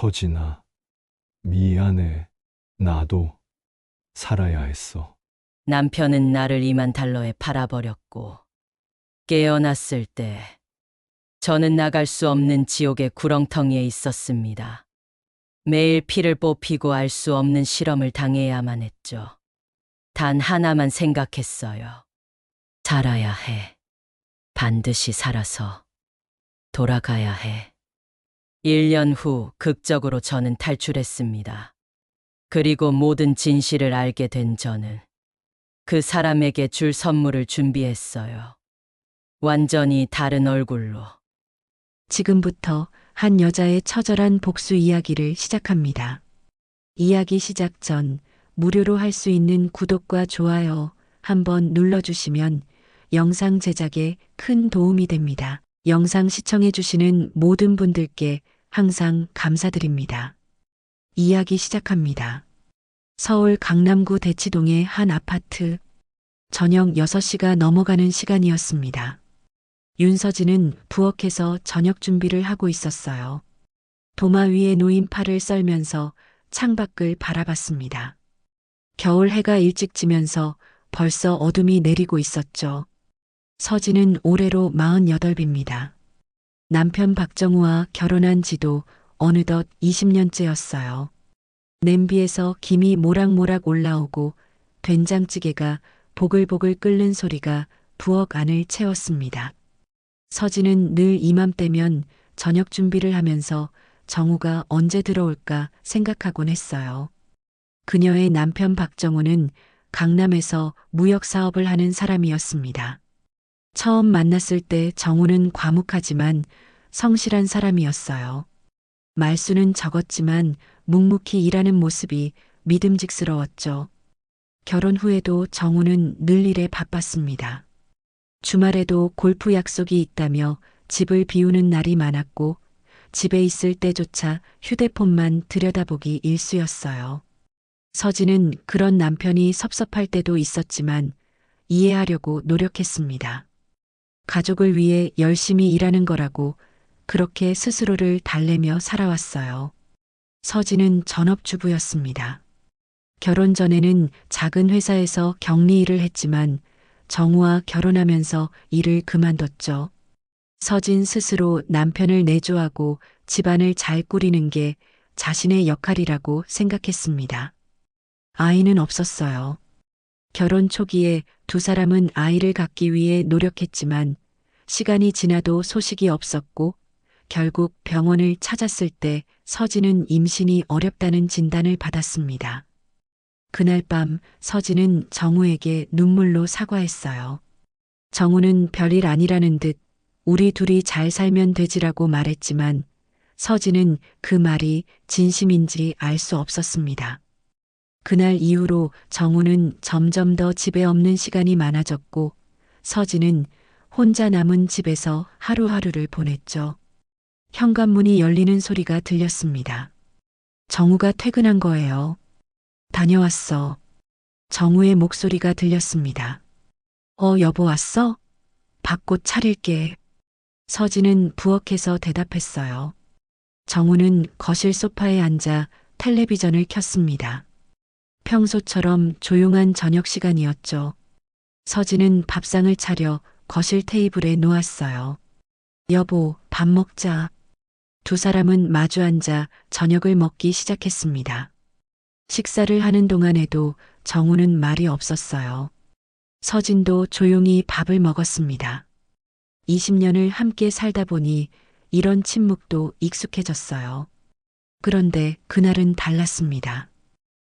서진아, 미안해. 나도 살아야 했어. 남편은 나를 2만 달러에 팔아버렸고, 깨어났을 때 저는 나갈 수 없는 지옥의 구렁텅이에 있었습니다. 매일 피를 뽑히고 알 수 없는 실험을 당해야만 했죠. 단 하나만 생각했어요. 살아야 해. 반드시 살아서 돌아가야 해. 1년 후 극적으로 저는 탈출했습니다. 그리고 모든 진실을 알게 된 저는 그 사람에게 줄 선물을 준비했어요. 완전히 다른 얼굴로. 지금부터 한 여자의 처절한 복수 이야기를 시작합니다. 이야기 시작 전 무료로 할 수 있는 구독과 좋아요 한번 눌러주시면 영상 제작에 큰 도움이 됩니다. 영상 시청해주시는 모든 분들께 항상 감사드립니다. 이야기 시작합니다. 서울 강남구 대치동의 한 아파트. 저녁 6시가 넘어가는 시간이었습니다. 윤서진은 부엌에서 저녁 준비를 하고 있었어요. 도마 위에 놓인 팔을 썰면서 창밖을 바라봤습니다. 겨울 해가 일찍 지면서 벌써 어둠이 내리고 있었죠. 서진은 올해로 48입니다. 남편 박정우와 결혼한 지도 어느덧 20년째였어요. 냄비에서 김이 모락모락 올라오고 된장찌개가 보글보글 끓는 소리가 부엌 안을 채웠습니다. 서진은 늘 이맘때면 저녁 준비를 하면서 정우가 언제 들어올까 생각하곤 했어요. 그녀의 남편 박정우는 강남에서 무역 사업을 하는 사람이었습니다. 처음 만났을 때 정우는 과묵하지만 성실한 사람이었어요. 말수는 적었지만 묵묵히 일하는 모습이 믿음직스러웠죠. 결혼 후에도 정우는 늘 일에 바빴습니다. 주말에도 골프 약속이 있다며 집을 비우는 날이 많았고 집에 있을 때조차 휴대폰만 들여다보기 일쑤였어요. 서진은 그런 남편이 섭섭할 때도 있었지만 이해하려고 노력했습니다. 가족을 위해 열심히 일하는 거라고 그렇게 스스로를 달래며 살아왔어요. 서진은 전업주부였습니다. 결혼 전에는 작은 회사에서 격리 일을 했지만 정우와 결혼하면서 일을 그만뒀죠. 서진 스스로 남편을 내조하고 집안을 잘 꾸리는 게 자신의 역할이라고 생각했습니다. 아이는 없었어요. 결혼 초기에 두 사람은 아이를 갖기 위해 노력했지만 시간이 지나도 소식이 없었고 결국 병원을 찾았을 때 서진은 임신이 어렵다는 진단을 받았습니다. 그날 밤 서진은 정우에게 눈물로 사과했어요. 정우는 별일 아니라는 듯 우리 둘이 잘 살면 되지라고 말했지만 서진은 그 말이 진심인지 알 수 없었습니다. 그날 이후로 정우는 점점 더 집에 없는 시간이 많아졌고 서진은 혼자 남은 집에서 하루하루를 보냈죠. 현관문이 열리는 소리가 들렸습니다. 정우가 퇴근한 거예요. 다녀왔어. 정우의 목소리가 들렸습니다. 여보 왔어? 밥 곧 차릴게. 서진은 부엌에서 대답했어요. 정우는 거실 소파에 앉아 텔레비전을 켰습니다. 평소처럼 조용한 저녁 시간이었죠. 서진은 밥상을 차려 거실 테이블에 놓았어요. 여보, 밥 먹자. 두 사람은 마주 앉아 저녁을 먹기 시작했습니다. 식사를 하는 동안에도 정우는 말이 없었어요. 서진도 조용히 밥을 먹었습니다. 20년을 함께 살다 보니 이런 침묵도 익숙해졌어요. 그런데 그날은 달랐습니다.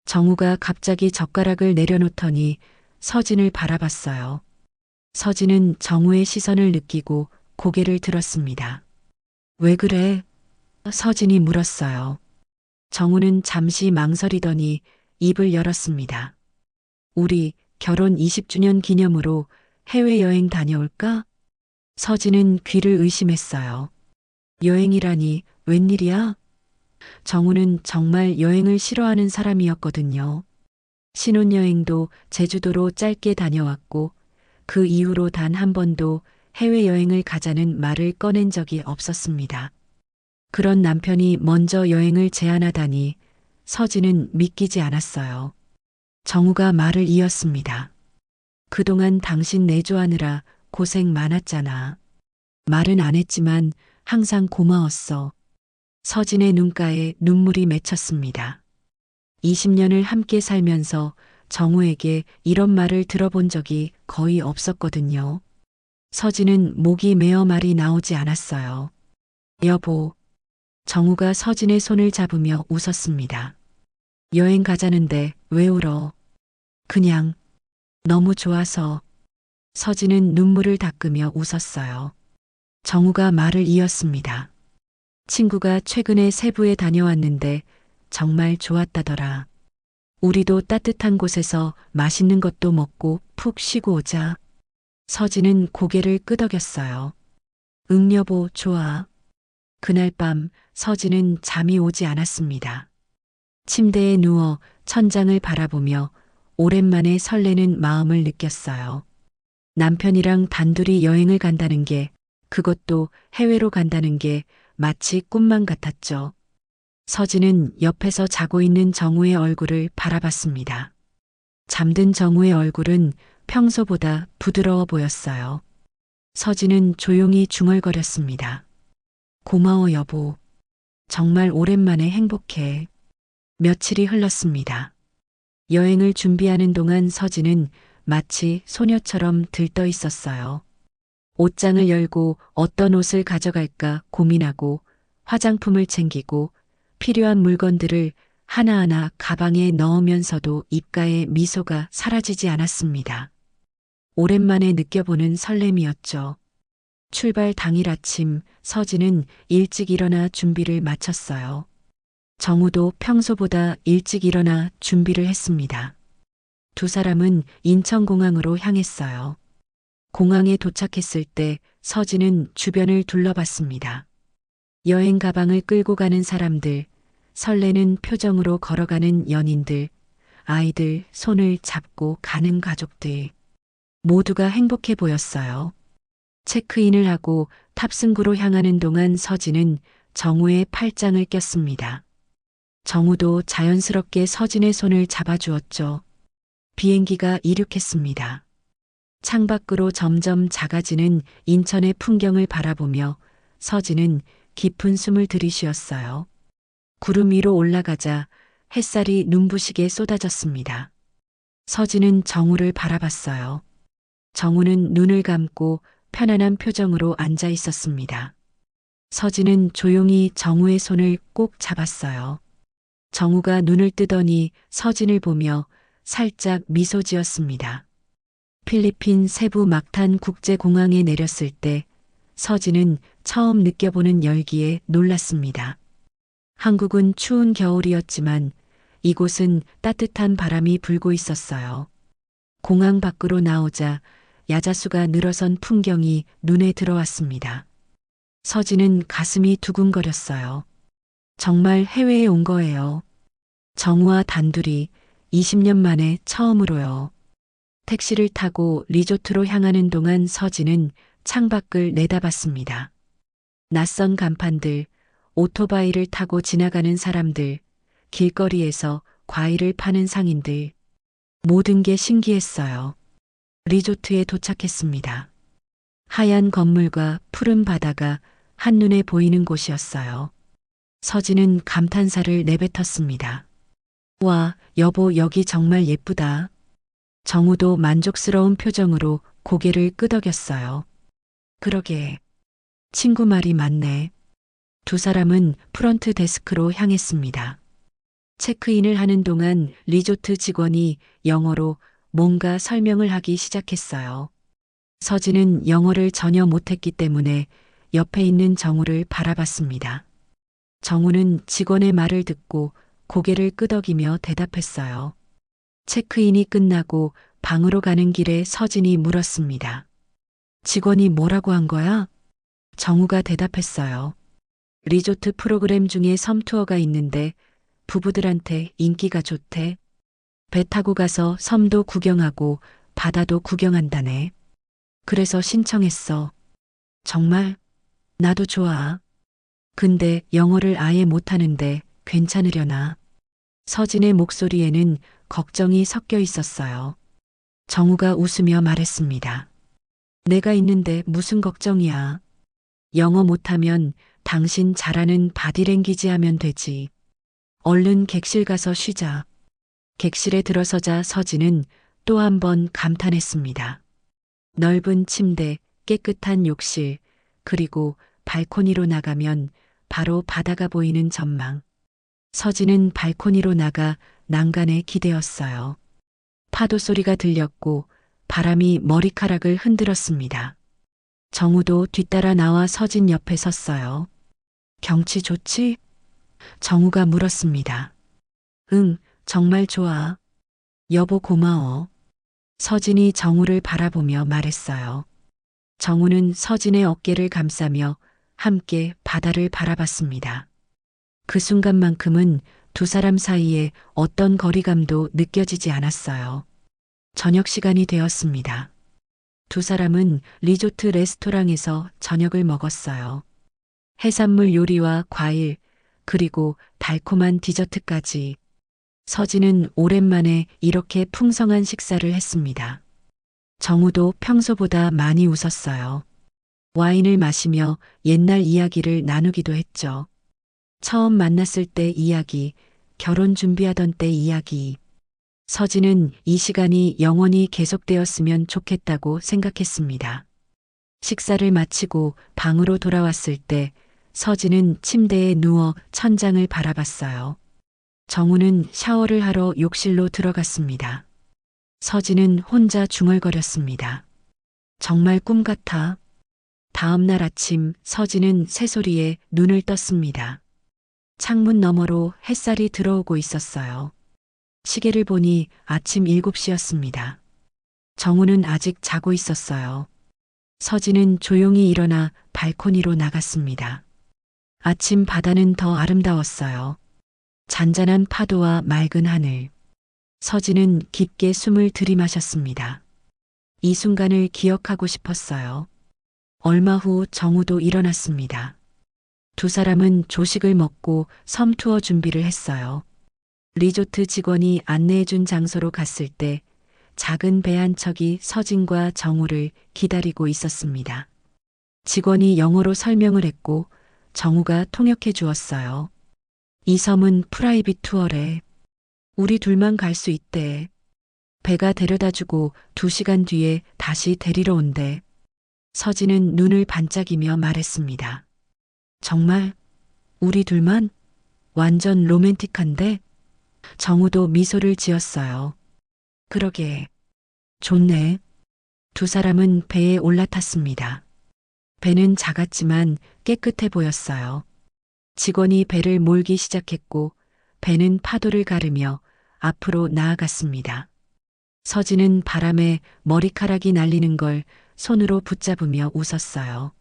정우가 갑자기 젓가락을 내려놓더니 서진을 바라봤어요. 서진은 정우의 시선을 느끼고 고개를 들었습니다. 왜 그래? 서진이 물었어요. 정우는 잠시 망설이더니 입을 열었습니다. 우리 결혼 20주년 기념으로 해외여행 다녀올까? 서진은 귀를 의심했어요. 여행이라니 웬일이야? 정우는 정말 여행을 싫어하는 사람이었거든요. 신혼여행도 제주도로 짧게 다녀왔고 그 이후로 단 한 번도 해외여행을 가자는 말을 꺼낸 적이 없었습니다. 그런 남편이 먼저 여행을 제안하다니 서진은 믿기지 않았어요. 정우가 말을 이었습니다. 그동안 당신 내조하느라 고생 많았잖아. 말은 안 했지만 항상 고마웠어. 서진의 눈가에 눈물이 맺혔습니다. 20년을 함께 살면서 정우에게 이런 말을 들어본 적이 거의 없었거든요. 서진은 목이 메어 말이 나오지 않았어요. 여보. 정우가 서진의 손을 잡으며 웃었습니다. 여행 가자는데 왜 울어? 그냥 너무 좋아서. 서진은 눈물을 닦으며 웃었어요. 정우가 말을 이었습니다. 친구가 최근에 세부에 다녀왔는데 정말 좋았다더라. 우리도 따뜻한 곳에서 맛있는 것도 먹고 푹 쉬고 오자. 서진은 고개를 끄덕였어요. 응 여보, 좋아. 그날 밤 서진은 잠이 오지 않았습니다. 침대에 누워 천장을 바라보며 오랜만에 설레는 마음을 느꼈어요. 남편이랑 단둘이 여행을 간다는 게, 그것도 해외로 간다는 게 마치 꿈만 같았죠. 서진은 옆에서 자고 있는 정우의 얼굴을 바라봤습니다. 잠든 정우의 얼굴은 평소보다 부드러워 보였어요. 서진은 조용히 중얼거렸습니다. 고마워 여보. 정말 오랜만에 행복해. 며칠이 흘렀습니다. 여행을 준비하는 동안 서진은 마치 소녀처럼 들떠 있었어요. 옷장을 열고 어떤 옷을 가져갈까 고민하고 화장품을 챙기고 필요한 물건들을 하나하나 가방에 넣으면서도 입가에 미소가 사라지지 않았습니다. 오랜만에 느껴보는 설렘이었죠. 출발 당일 아침 서진은 일찍 일어나 준비를 마쳤어요. 정우도 평소보다 일찍 일어나 준비를 했습니다. 두 사람은 인천공항으로 향했어요. 공항에 도착했을 때 서진은 주변을 둘러봤습니다. 여행 가방을 끌고 가는 사람들, 설레는 표정으로 걸어가는 연인들, 아이들 손을 잡고 가는 가족들. 모두가 행복해 보였어요. 체크인을 하고 탑승구로 향하는 동안 서진은 정우의 팔짱을 꼈습니다. 정우도 자연스럽게 서진의 손을 잡아주었죠. 비행기가 이륙했습니다. 창밖으로 점점 작아지는 인천의 풍경을 바라보며 서진은 깊은 숨을 들이쉬었어요. 구름 위로 올라가자 햇살이 눈부시게 쏟아졌습니다. 서진은 정우를 바라봤어요. 정우는 눈을 감고 편안한 표정으로 앉아 있었습니다. 서진은 조용히 정우의 손을 꼭 잡았어요. 정우가 눈을 뜨더니 서진을 보며 살짝 미소 지었습니다. 필리핀 세부 막탄 국제공항에 내렸을 때 서진은 처음 느껴보는 열기에 놀랐습니다. 한국은 추운 겨울이었지만 이곳은 따뜻한 바람이 불고 있었어요. 공항 밖으로 나오자 야자수가 늘어선 풍경이 눈에 들어왔습니다. 서진은 가슴이 두근거렸어요. 정말 해외에 온 거예요. 정우와 단둘이 20년 만에 처음으로요. 택시를 타고 리조트로 향하는 동안 서진은 창밖을 내다봤습니다. 낯선 간판들, 오토바이를 타고 지나가는 사람들, 길거리에서 과일을 파는 상인들. 모든 게 신기했어요. 리조트에 도착했습니다. 하얀 건물과 푸른 바다가 한눈에 보이는 곳이었어요. 서진은 감탄사를 내뱉었습니다. 와, 여보, 여기 정말 예쁘다. 정우도 만족스러운 표정으로 고개를 끄덕였어요. 그러게. 친구 말이 맞네. 두 사람은 프런트 데스크로 향했습니다. 체크인을 하는 동안 리조트 직원이 영어로 뭔가 설명을 하기 시작했어요. 서진은 영어를 전혀 못했기 때문에 옆에 있는 정우를 바라봤습니다. 정우는 직원의 말을 듣고 고개를 끄덕이며 대답했어요. 체크인이 끝나고 방으로 가는 길에 서진이 물었습니다. 직원이 뭐라고 한 거야? 정우가 대답했어요. 리조트 프로그램 중에 섬투어가 있는데 부부들한테 인기가 좋대. 배 타고 가서 섬도 구경하고 바다도 구경한다네. 그래서 신청했어. 정말? 나도 좋아. 근데 영어를 아예 못하는데 괜찮으려나? 서진의 목소리에는 걱정이 섞여 있었어요. 정우가 웃으며 말했습니다. 내가 있는데 무슨 걱정이야. 영어 못하면 당신 잘하는 바디랭귀지 하면 되지. 얼른 객실 가서 쉬자. 객실에 들어서자 서진은 또 한 번 감탄했습니다. 넓은 침대, 깨끗한 욕실, 그리고 발코니로 나가면 바로 바다가 보이는 전망. 서진은 발코니로 나가 난간에 기대었어요. 파도 소리가 들렸고 바람이 머리카락을 흔들었습니다. 정우도 뒤따라 나와 서진 옆에 섰어요. 경치 좋지? 정우가 물었습니다. 응, 정말 좋아. 여보 고마워. 서진이 정우를 바라보며 말했어요. 정우는 서진의 어깨를 감싸며 함께 바다를 바라봤습니다. 그 순간만큼은 두 사람 사이에 어떤 거리감도 느껴지지 않았어요. 저녁 시간이 되었습니다. 두 사람은 리조트 레스토랑에서 저녁을 먹었어요. 해산물 요리와 과일, 그리고 달콤한 디저트까지. 서진은 오랜만에 이렇게 풍성한 식사를 했습니다. 정우도 평소보다 많이 웃었어요. 와인을 마시며 옛날 이야기를 나누기도 했죠. 처음 만났을 때 이야기, 결혼 준비하던 때 이야기. 서진은 이 시간이 영원히 계속되었으면 좋겠다고 생각했습니다. 식사를 마치고 방으로 돌아왔을 때 서진은 침대에 누워 천장을 바라봤어요. 정우는 샤워를 하러 욕실로 들어갔습니다. 서진은 혼자 중얼거렸습니다. 정말 꿈 같아. 다음 날 아침 서진은 새소리에 눈을 떴습니다. 창문 너머로 햇살이 들어오고 있었어요. 시계를 보니 아침 7시였습니다. 정우는 아직 자고 있었어요. 서진은 조용히 일어나 발코니로 나갔습니다. 아침 바다는 더 아름다웠어요. 잔잔한 파도와 맑은 하늘. 서진은 깊게 숨을 들이마셨습니다. 이 순간을 기억하고 싶었어요. 얼마 후 정우도 일어났습니다. 두 사람은 조식을 먹고 섬 투어 준비를 했어요. 리조트 직원이 안내해준 장소로 갔을 때 작은 배 한 척이 서진과 정우를 기다리고 있었습니다. 직원이 영어로 설명을 했고 정우가 통역해 주었어요. 이 섬은 프라이빗 투어래. 우리 둘만 갈 수 있대. 배가 데려다주고 2시간 뒤에 다시 데리러 온대. 서진은 눈을 반짝이며 말했습니다. 정말? 우리 둘만? 완전 로맨틱한데? 정우도 미소를 지었어요. 그러게. 좋네. 두 사람은 배에 올라탔습니다. 배는 작았지만 깨끗해 보였어요. 직원이 배를 몰기 시작했고 배는 파도를 가르며 앞으로 나아갔습니다. 서진은 바람에 머리카락이 날리는 걸 손으로 붙잡으며 웃었어요.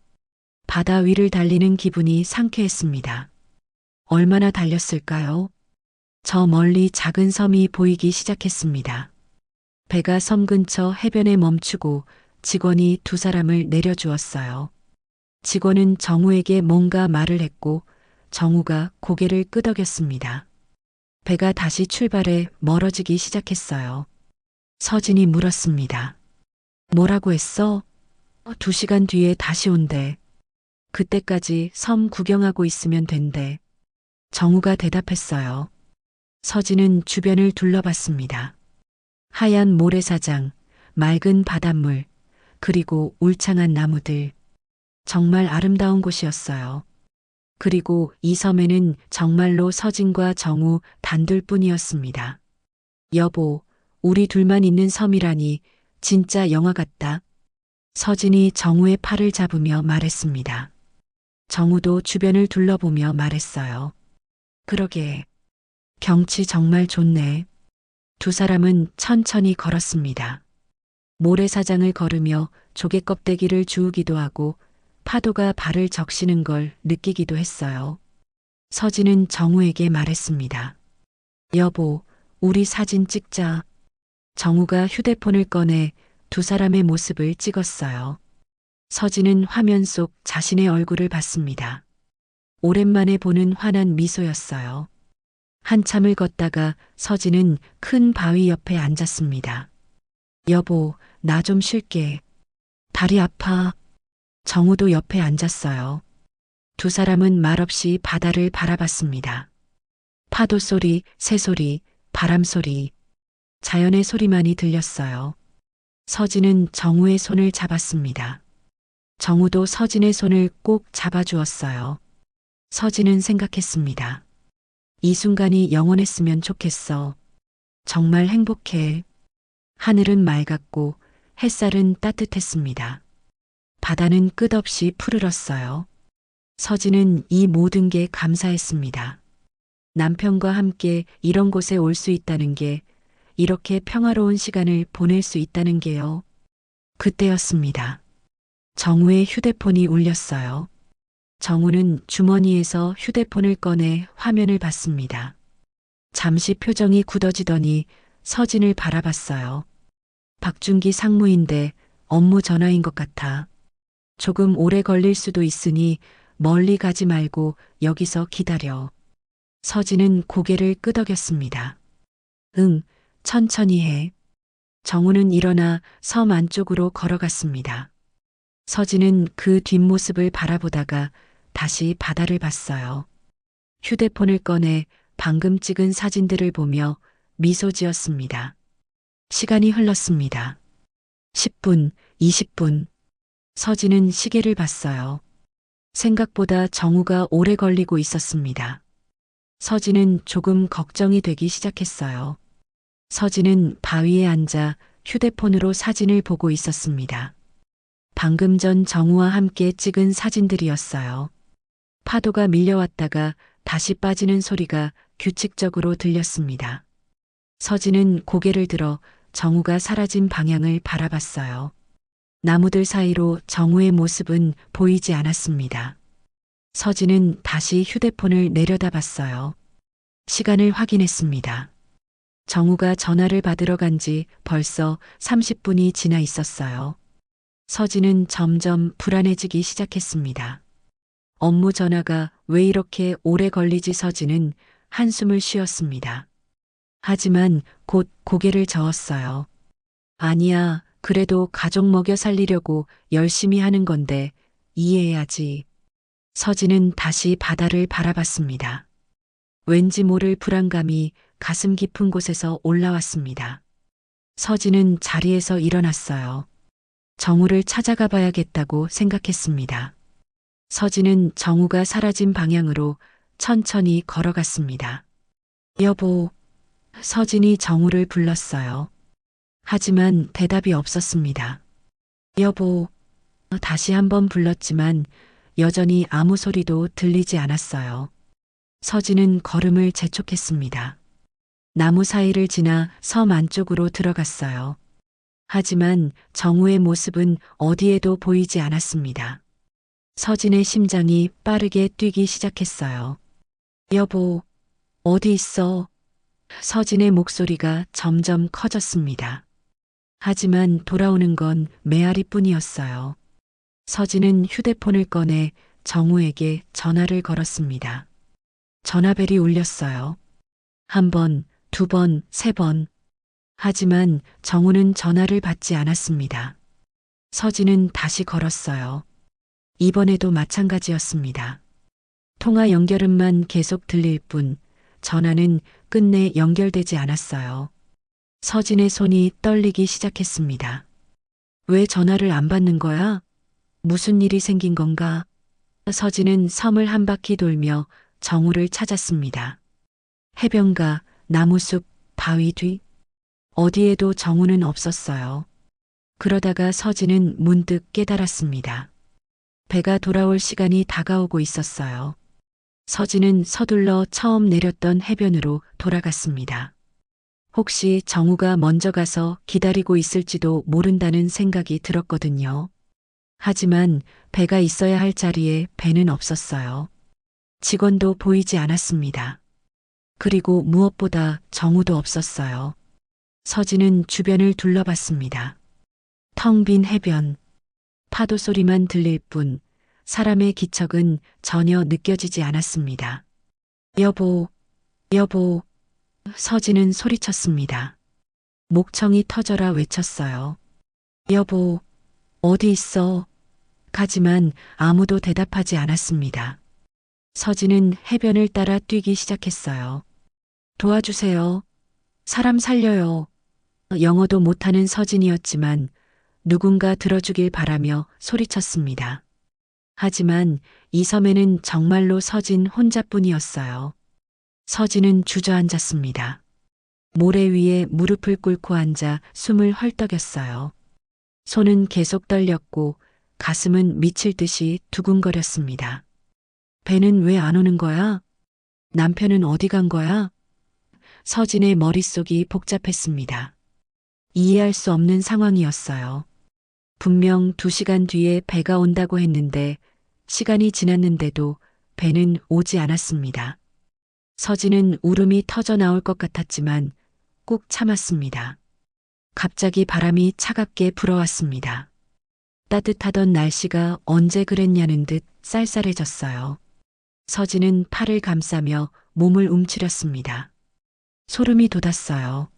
바다 위를 달리는 기분이 상쾌했습니다. 얼마나 달렸을까요? 저 멀리 작은 섬이 보이기 시작했습니다. 배가 섬 근처 해변에 멈추고 직원이 두 사람을 내려주었어요. 직원은 정우에게 뭔가 말을 했고 정우가 고개를 끄덕였습니다. 배가 다시 출발해 멀어지기 시작했어요. 서진이 물었습니다. 뭐라고 했어? 2시간 뒤에 다시 온대. 그때까지 섬 구경하고 있으면 된대. 정우가 대답했어요. 서진은 주변을 둘러봤습니다. 하얀 모래사장, 맑은 바닷물, 그리고 울창한 나무들. 정말 아름다운 곳이었어요. 그리고 이 섬에는 정말로 서진과 정우 단둘뿐이었습니다. 여보, 우리 둘만 있는 섬이라니 진짜 영화 같다. 서진이 정우의 팔을 잡으며 말했습니다. 정우도 주변을 둘러보며 말했어요. 그러게. 경치 정말 좋네. 두 사람은 천천히 걸었습니다. 모래사장을 걸으며 조개 껍데기를 주우기도 하고 파도가 발을 적시는 걸 느끼기도 했어요. 서진은 정우에게 말했습니다. 여보, 우리 사진 찍자. 정우가 휴대폰을 꺼내 두 사람의 모습을 찍었어요. 서진은 화면 속 자신의 얼굴을 봤습니다. 오랜만에 보는 환한 미소였어요. 한참을 걷다가 서진은 큰 바위 옆에 앉았습니다. 여보, 나 좀 쉴게. 다리 아파. 정우도 옆에 앉았어요. 두 사람은 말없이 바다를 바라봤습니다. 파도 소리, 새소리, 바람 소리, 자연의 소리만이 들렸어요. 서진은 정우의 손을 잡았습니다. 정우도 서진의 손을 꼭 잡아주었어요. 서진은 생각했습니다. 이 순간이 영원했으면 좋겠어. 정말 행복해. 하늘은 맑았고 햇살은 따뜻했습니다. 바다는 끝없이 푸르렀어요. 서진은 이 모든 게 감사했습니다. 남편과 함께 이런 곳에 올 수 있다는 게, 이렇게 평화로운 시간을 보낼 수 있다는 게요. 그때였습니다. 정우의 휴대폰이 울렸어요. 정우는 주머니에서 휴대폰을 꺼내 화면을 봤습니다. 잠시 표정이 굳어지더니 서진을 바라봤어요. 박준기 상무인데 업무 전화인 것 같아. 조금 오래 걸릴 수도 있으니 멀리 가지 말고 여기서 기다려. 서진은 고개를 끄덕였습니다. 응, 천천히 해. 정우는 일어나 섬 안쪽으로 걸어갔습니다. 서진은 그 뒷모습을 바라보다가 다시 바다를 봤어요. 휴대폰을 꺼내 방금 찍은 사진들을 보며 미소 지었습니다. 시간이 흘렀습니다. 10분, 20분. 서진은 시계를 봤어요. 생각보다 정우가 오래 걸리고 있었습니다. 서진은 조금 걱정이 되기 시작했어요. 서진은 바위에 앉아 휴대폰으로 사진을 보고 있었습니다. 방금 전 정우와 함께 찍은 사진들이었어요. 파도가 밀려왔다가 다시 빠지는 소리가 규칙적으로 들렸습니다. 서진은 고개를 들어 정우가 사라진 방향을 바라봤어요. 나무들 사이로 정우의 모습은 보이지 않았습니다. 서진은 다시 휴대폰을 내려다봤어요. 시간을 확인했습니다. 정우가 전화를 받으러 간 지 벌써 30분이 지나 있었어요. 서진은 점점 불안해지기 시작했습니다. 업무 전화가 왜 이렇게 오래 걸리지? 서진은 한숨을 쉬었습니다. 하지만 곧 고개를 저었어요. 아니야, 그래도 가족 먹여 살리려고 열심히 하는 건데 이해해야지. 서진은 다시 바다를 바라봤습니다. 왠지 모를 불안감이 가슴 깊은 곳에서 올라왔습니다. 서진은 자리에서 일어났어요. 정우를 찾아가 봐야겠다고 생각했습니다. 서진은 정우가 사라진 방향으로 천천히 걸어갔습니다. 여보, 서진이 정우를 불렀어요. 하지만 대답이 없었습니다. 여보, 다시 한번 불렀지만 여전히 아무 소리도 들리지 않았어요. 서진은 걸음을 재촉했습니다. 나무 사이를 지나 섬 안쪽으로 들어갔어요. 하지만 정우의 모습은 어디에도 보이지 않았습니다. 서진의 심장이 빠르게 뛰기 시작했어요. 여보, 어디 있어? 서진의 목소리가 점점 커졌습니다. 하지만 돌아오는 건 메아리뿐이었어요. 서진은 휴대폰을 꺼내 정우에게 전화를 걸었습니다. 전화벨이 울렸어요. 한 번, 두 번, 세 번. 하지만 정우는 전화를 받지 않았습니다. 서진은 다시 걸었어요. 이번에도 마찬가지였습니다. 통화 연결음만 계속 들릴 뿐 전화는 끝내 연결되지 않았어요. 서진의 손이 떨리기 시작했습니다. 왜 전화를 안 받는 거야? 무슨 일이 생긴 건가? 서진은 섬을 한 바퀴 돌며 정우를 찾았습니다. 해변가, 나무숲, 바위 뒤. 어디에도 정우는 없었어요. 그러다가 서진은 문득 깨달았습니다. 배가 돌아올 시간이 다가오고 있었어요. 서진은 서둘러 처음 내렸던 해변으로 돌아갔습니다. 혹시 정우가 먼저 가서 기다리고 있을지도 모른다는 생각이 들었거든요. 하지만 배가 있어야 할 자리에 배는 없었어요. 직원도 보이지 않았습니다. 그리고 무엇보다 정우도 없었어요. 서진은 주변을 둘러봤습니다. 텅 빈 해변, 파도 소리만 들릴 뿐 사람의 기척은 전혀 느껴지지 않았습니다. 여보, 여보, 서진은 소리쳤습니다. 목청이 터져라 외쳤어요. 여보, 어디 있어? 하지만 아무도 대답하지 않았습니다. 서진은 해변을 따라 뛰기 시작했어요. 도와주세요. 사람 살려요. 영어도 못하는 서진이었지만 누군가 들어주길 바라며 소리쳤습니다. 하지만 이 섬에는 정말로 서진 혼자뿐이었어요. 서진은 주저앉았습니다. 모래 위에 무릎을 꿇고 앉아 숨을 헐떡였어요. 손은 계속 떨렸고 가슴은 미칠 듯이 두근거렸습니다. 배는 왜 안 오는 거야? 남편은 어디 간 거야? 서진의 머릿속이 복잡했습니다. 이해할 수 없는 상황이었어요. 분명 2시간 뒤에 배가 온다고 했는데 시간이 지났는데도 배는 오지 않았습니다. 서진은 울음이 터져 나올 것 같았지만 꾹 참았습니다. 갑자기 바람이 차갑게 불어왔습니다. 따뜻하던 날씨가 언제 그랬냐는 듯 쌀쌀해졌어요. 서진은 팔을 감싸며 몸을 움츠렸습니다. 소름이 돋았어요.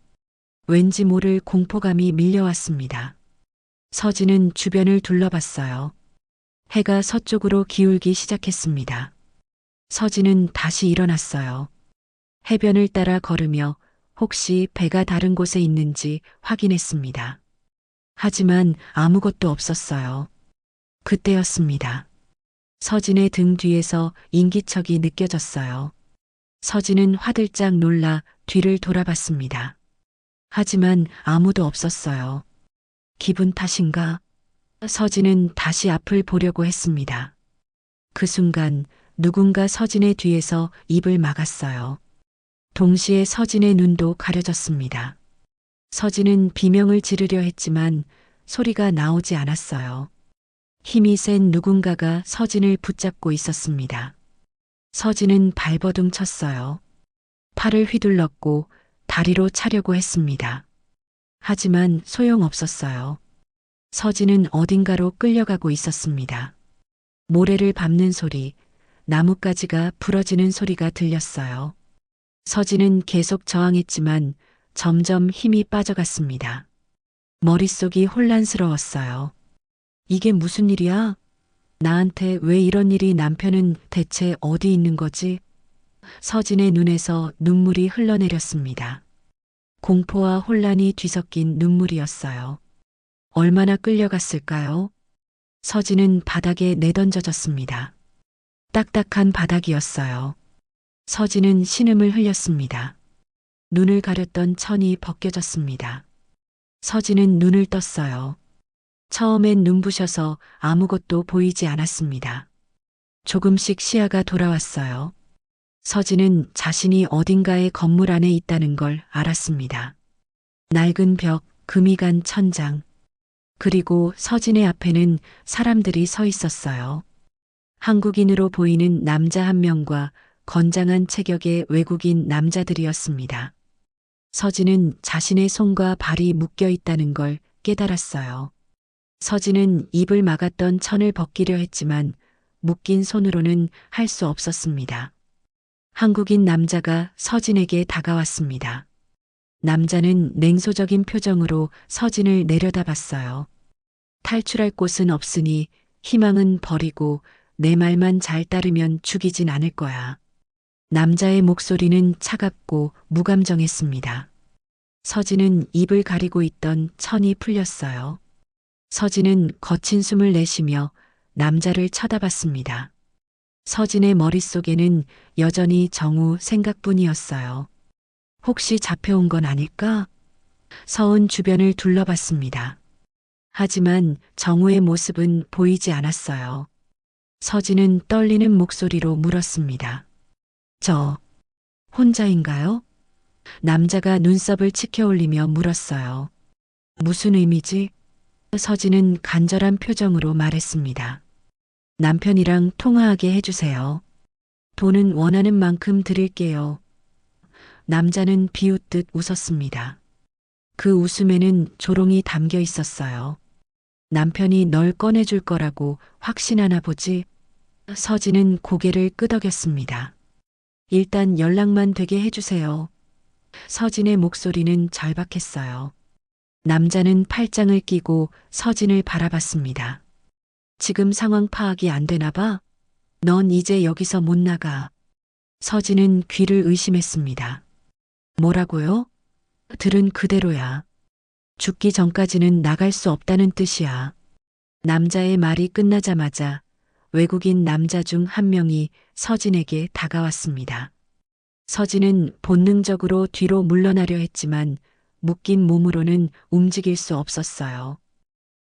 왠지 모를 공포감이 밀려왔습니다. 서진은 주변을 둘러봤어요. 해가 서쪽으로 기울기 시작했습니다. 서진은 다시 일어났어요. 해변을 따라 걸으며 혹시 배가 다른 곳에 있는지 확인했습니다. 하지만 아무것도 없었어요. 그때였습니다. 서진의 등 뒤에서 인기척이 느껴졌어요. 서진은 화들짝 놀라 뒤를 돌아봤습니다. 하지만 아무도 없었어요. 기분 탓인가? 서진은 다시 앞을 보려고 했습니다. 그 순간 누군가 서진의 뒤에서 입을 막았어요. 동시에 서진의 눈도 가려졌습니다. 서진은 비명을 지르려 했지만 소리가 나오지 않았어요. 힘이 센 누군가가 서진을 붙잡고 있었습니다. 서진은 발버둥 쳤어요. 팔을 휘둘렀고 다리로 차려고 했습니다. 하지만 소용없었어요. 서진은 어딘가로 끌려가고 있었습니다. 모래를 밟는 소리, 나뭇가지가 부러지는 소리가 들렸어요. 서진은 계속 저항했지만 점점 힘이 빠져갔습니다. 머릿속이 혼란스러웠어요. 이게 무슨 일이야? 나한테 왜 이런 일이 남편은 대체 어디 있는 거지? 서진의 눈에서 눈물이 흘러내렸습니다. 공포와 혼란이 뒤섞인 눈물이었어요. 얼마나 끌려갔을까요? 서진은 바닥에 내던져졌습니다. 딱딱한 바닥이었어요. 서진은 신음을 흘렸습니다. 눈을 가렸던 천이 벗겨졌습니다. 서진은 눈을 떴어요. 처음엔 눈부셔서 아무것도 보이지 않았습니다. 조금씩 시야가 돌아왔어요. 서진은 자신이 어딘가의 건물 안에 있다는 걸 알았습니다. 낡은 벽, 금이 간 천장, 그리고 서진의 앞에는 사람들이 서 있었어요. 한국인으로 보이는 남자 한 명과 건장한 체격의 외국인 남자들이었습니다. 서진은 자신의 손과 발이 묶여 있다는 걸 깨달았어요. 서진은 입을 막았던 천을 벗기려 했지만 묶인 손으로는 할 수 없었습니다. 한국인 남자가 서진에게 다가왔습니다. 남자는 냉소적인 표정으로 서진을 내려다봤어요. 탈출할 곳은 없으니 희망은 버리고 내 말만 잘 따르면 죽이진 않을 거야. 남자의 목소리는 차갑고 무감정했습니다. 서진은 입을 가리고 있던 천이 풀렸어요. 서진은 거친 숨을 내쉬며 남자를 쳐다봤습니다. 서진의 머릿속에는 여전히 정우 생각뿐이었어요. 혹시 잡혀온 건 아닐까? 서은 주변을 둘러봤습니다. 하지만 정우의 모습은 보이지 않았어요. 서진은 떨리는 목소리로 물었습니다. 저, 혼자인가요? 남자가 눈썹을 치켜 올리며 물었어요. 무슨 의미지? 서진은 간절한 표정으로 말했습니다. 남편이랑 통화하게 해주세요. 돈은 원하는 만큼 드릴게요. 남자는 비웃듯 웃었습니다. 그 웃음에는 조롱이 담겨 있었어요. 남편이 널 꺼내줄 거라고 확신하나 보지? 서진은 고개를 끄덕였습니다. 일단 연락만 되게 해주세요. 서진의 목소리는 절박했어요. 남자는 팔짱을 끼고 서진을 바라봤습니다. 지금 상황 파악이 안 되나 봐? 넌 이제 여기서 못 나가. 서진은 귀를 의심했습니다. 뭐라고요? 들은 그대로야. 죽기 전까지는 나갈 수 없다는 뜻이야. 남자의 말이 끝나자마자 외국인 남자 중 한 명이 서진에게 다가왔습니다. 서진은 본능적으로 뒤로 물러나려 했지만 묶인 몸으로는 움직일 수 없었어요.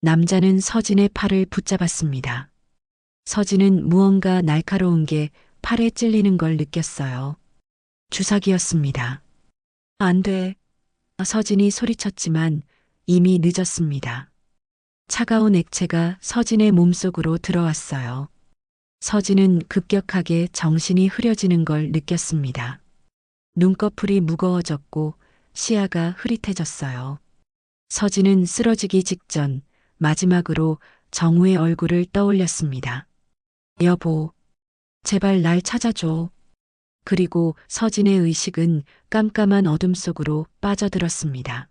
남자는 서진의 팔을 붙잡았습니다. 서진은 무언가 날카로운 게 팔에 찔리는 걸 느꼈어요. 주사기였습니다. 안 돼. 서진이 소리쳤지만 이미 늦었습니다. 차가운 액체가 서진의 몸속으로 들어왔어요. 서진은 급격하게 정신이 흐려지는 걸 느꼈습니다. 눈꺼풀이 무거워졌고 시야가 흐릿해졌어요. 서진은 쓰러지기 직전 마지막으로 정우의 얼굴을 떠올렸습니다. 여보, 제발 날 찾아줘. 그리고 서진의 의식은 깜깜한 어둠 속으로 빠져들었습니다.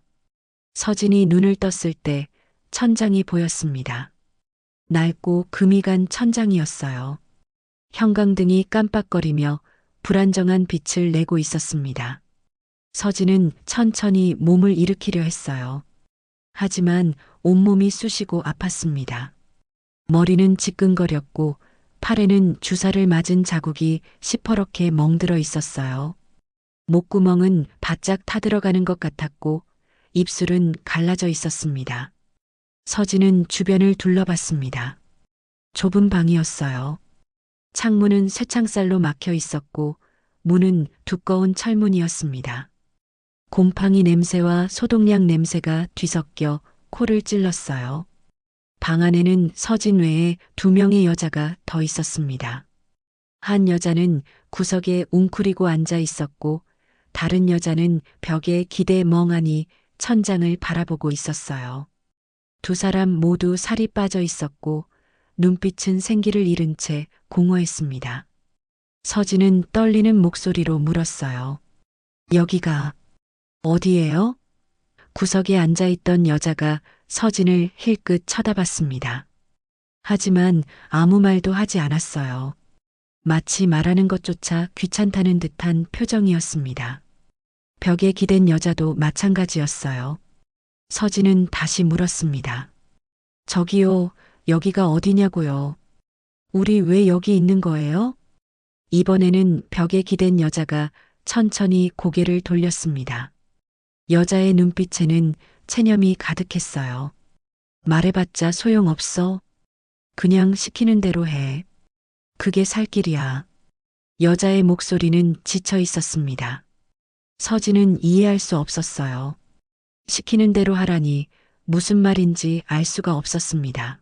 서진이 눈을 떴을 때 천장이 보였습니다. 낡고 금이 간 천장이었어요. 형광등이 깜빡거리며 불안정한 빛을 내고 있었습니다. 서진은 천천히 몸을 일으키려 했어요. 하지만 온몸이 쑤시고 아팠습니다. 머리는 지끈거렸고 팔에는 주사를 맞은 자국이 시퍼렇게 멍들어 있었어요. 목구멍은 바짝 타들어가는 것 같았고 입술은 갈라져 있었습니다. 서진은 주변을 둘러봤습니다. 좁은 방이었어요. 창문은 쇠창살로 막혀 있었고 문은 두꺼운 철문이었습니다. 곰팡이 냄새와 소독약 냄새가 뒤섞여 코를 찔렀어요. 방 안에는 서진 외에 2명의 여자가 더 있었습니다. 한 여자는 구석에 웅크리고 앉아 있었고 다른 여자는 벽에 기대 멍하니 천장을 바라보고 있었어요. 2 사람 모두 살이 빠져 있었고 눈빛은 생기를 잃은 채 공허했습니다. 서진은 떨리는 목소리로 물었어요. 여기가 어디예요? 구석에 앉아있던 여자가 서진을 힐끗 쳐다봤습니다. 하지만 아무 말도 하지 않았어요. 마치 말하는 것조차 귀찮다는 듯한 표정이었습니다. 벽에 기댄 여자도 마찬가지였어요. 서진은 다시 물었습니다. 저기요, 여기가 어디냐고요? 우리 왜 여기 있는 거예요? 이번에는 벽에 기댄 여자가 천천히 고개를 돌렸습니다. 여자의 눈빛에는 체념이 가득했어요. 말해봤자 소용없어. 그냥 시키는 대로 해. 그게 살 길이야. 여자의 목소리는 지쳐 있었습니다. 서진은 이해할 수 없었어요. 시키는 대로 하라니 무슨 말인지 알 수가 없었습니다.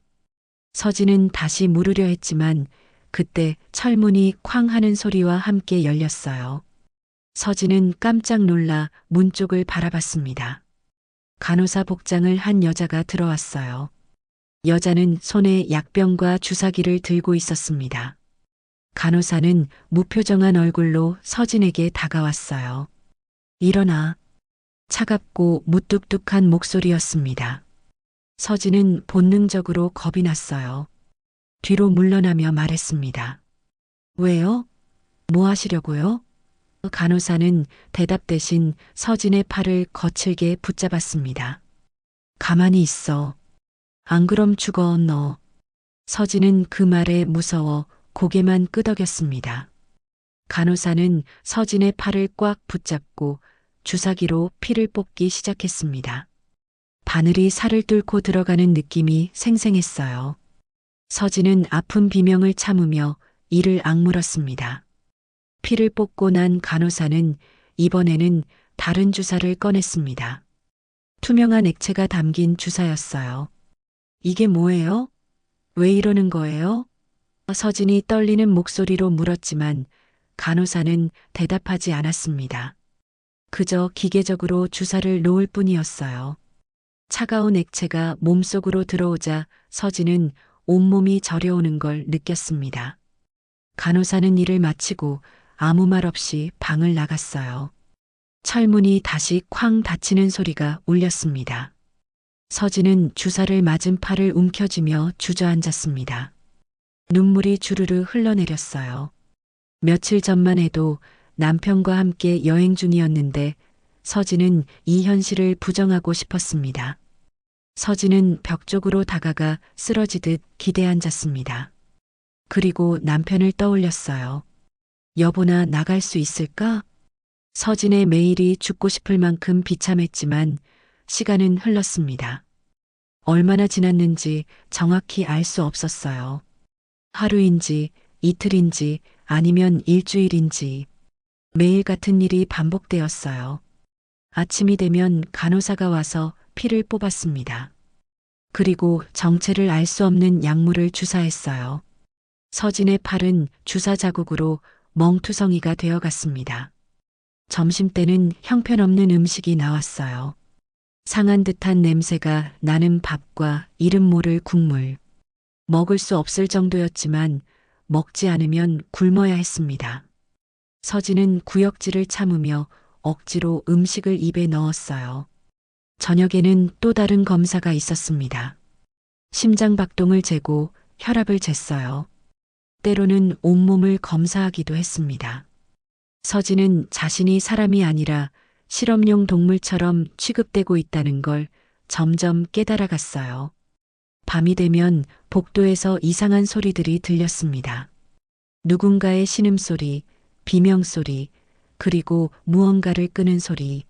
서진은 다시 물으려 했지만 그때 철문이 쾅 하는 소리와 함께 열렸어요. 서진은 깜짝 놀라 문 쪽을 바라봤습니다. 간호사 복장을 한 여자가 들어왔어요. 여자는 손에 약병과 주사기를 들고 있었습니다. 간호사는 무표정한 얼굴로 서진에게 다가왔어요. 일어나. 차갑고 무뚝뚝한 목소리였습니다. 서진은 본능적으로 겁이 났어요. 뒤로 물러나며 말했습니다. 왜요? 뭐 하시려고요? 간호사는 대답 대신 서진의 팔을 거칠게 붙잡았습니다. 가만히 있어. 안 그럼 죽어 너. 서진은 그 말에 무서워 고개만 끄덕였습니다. 간호사는 서진의 팔을 꽉 붙잡고 주사기로 피를 뽑기 시작했습니다. 바늘이 살을 뚫고 들어가는 느낌이 생생했어요. 서진은 아픈 비명을 참으며 이를 악물었습니다. 피를 뽑고 난 간호사는 이번에는 다른 주사를 꺼냈습니다. 투명한 액체가 담긴 주사였어요. 이게 뭐예요? 왜 이러는 거예요? 서진이 떨리는 목소리로 물었지만 간호사는 대답하지 않았습니다. 그저 기계적으로 주사를 놓을 뿐이었어요. 차가운 액체가 몸속으로 들어오자 서진은 온몸이 저려오는 걸 느꼈습니다. 간호사는 일을 마치고 아무 말 없이 방을 나갔어요. 철문이 다시 쾅 닫히는 소리가 울렸습니다. 서진은 주사를 맞은 팔을 움켜쥐며 주저앉았습니다. 눈물이 주르르 흘러내렸어요. 며칠 전만 해도 남편과 함께 여행 중이었는데 서진은 이 현실을 부정하고 싶었습니다. 서진은 벽 쪽으로 다가가 쓰러지듯 기대앉았습니다. 그리고 남편을 떠올렸어요. 여보나 나갈 수 있을까? 서진의 매일이 죽고 싶을 만큼 비참했지만 시간은 흘렀습니다. 얼마나 지났는지 정확히 알 수 없었어요. 하루인지 이틀인지 아니면 일주일인지 매일 같은 일이 반복되었어요. 아침이 되면 간호사가 와서 피를 뽑았습니다. 그리고 정체를 알 수 없는 약물을 주사했어요. 서진의 팔은 주사 자국으로 멍투성이가 되어갔습니다. 점심때는 형편없는 음식이 나왔어요. 상한 듯한 냄새가 나는 밥과 이름 모를 국물. 먹을 수 없을 정도였지만 먹지 않으면 굶어야 했습니다. 서진은 구역질을 참으며 억지로 음식을 입에 넣었어요. 저녁에는 또 다른 검사가 있었습니다. 심장 박동을 재고 혈압을 쟀어요. 때로는 온몸을 검사하기도 했습니다. 서진은 자신이 사람이 아니라 실험용 동물처럼 취급되고 있다는 걸 점점 깨달아갔어요. 밤이 되면 복도에서 이상한 소리들이 들렸습니다. 누군가의 신음소리, 비명소리, 그리고 무언가를 끄는 소리.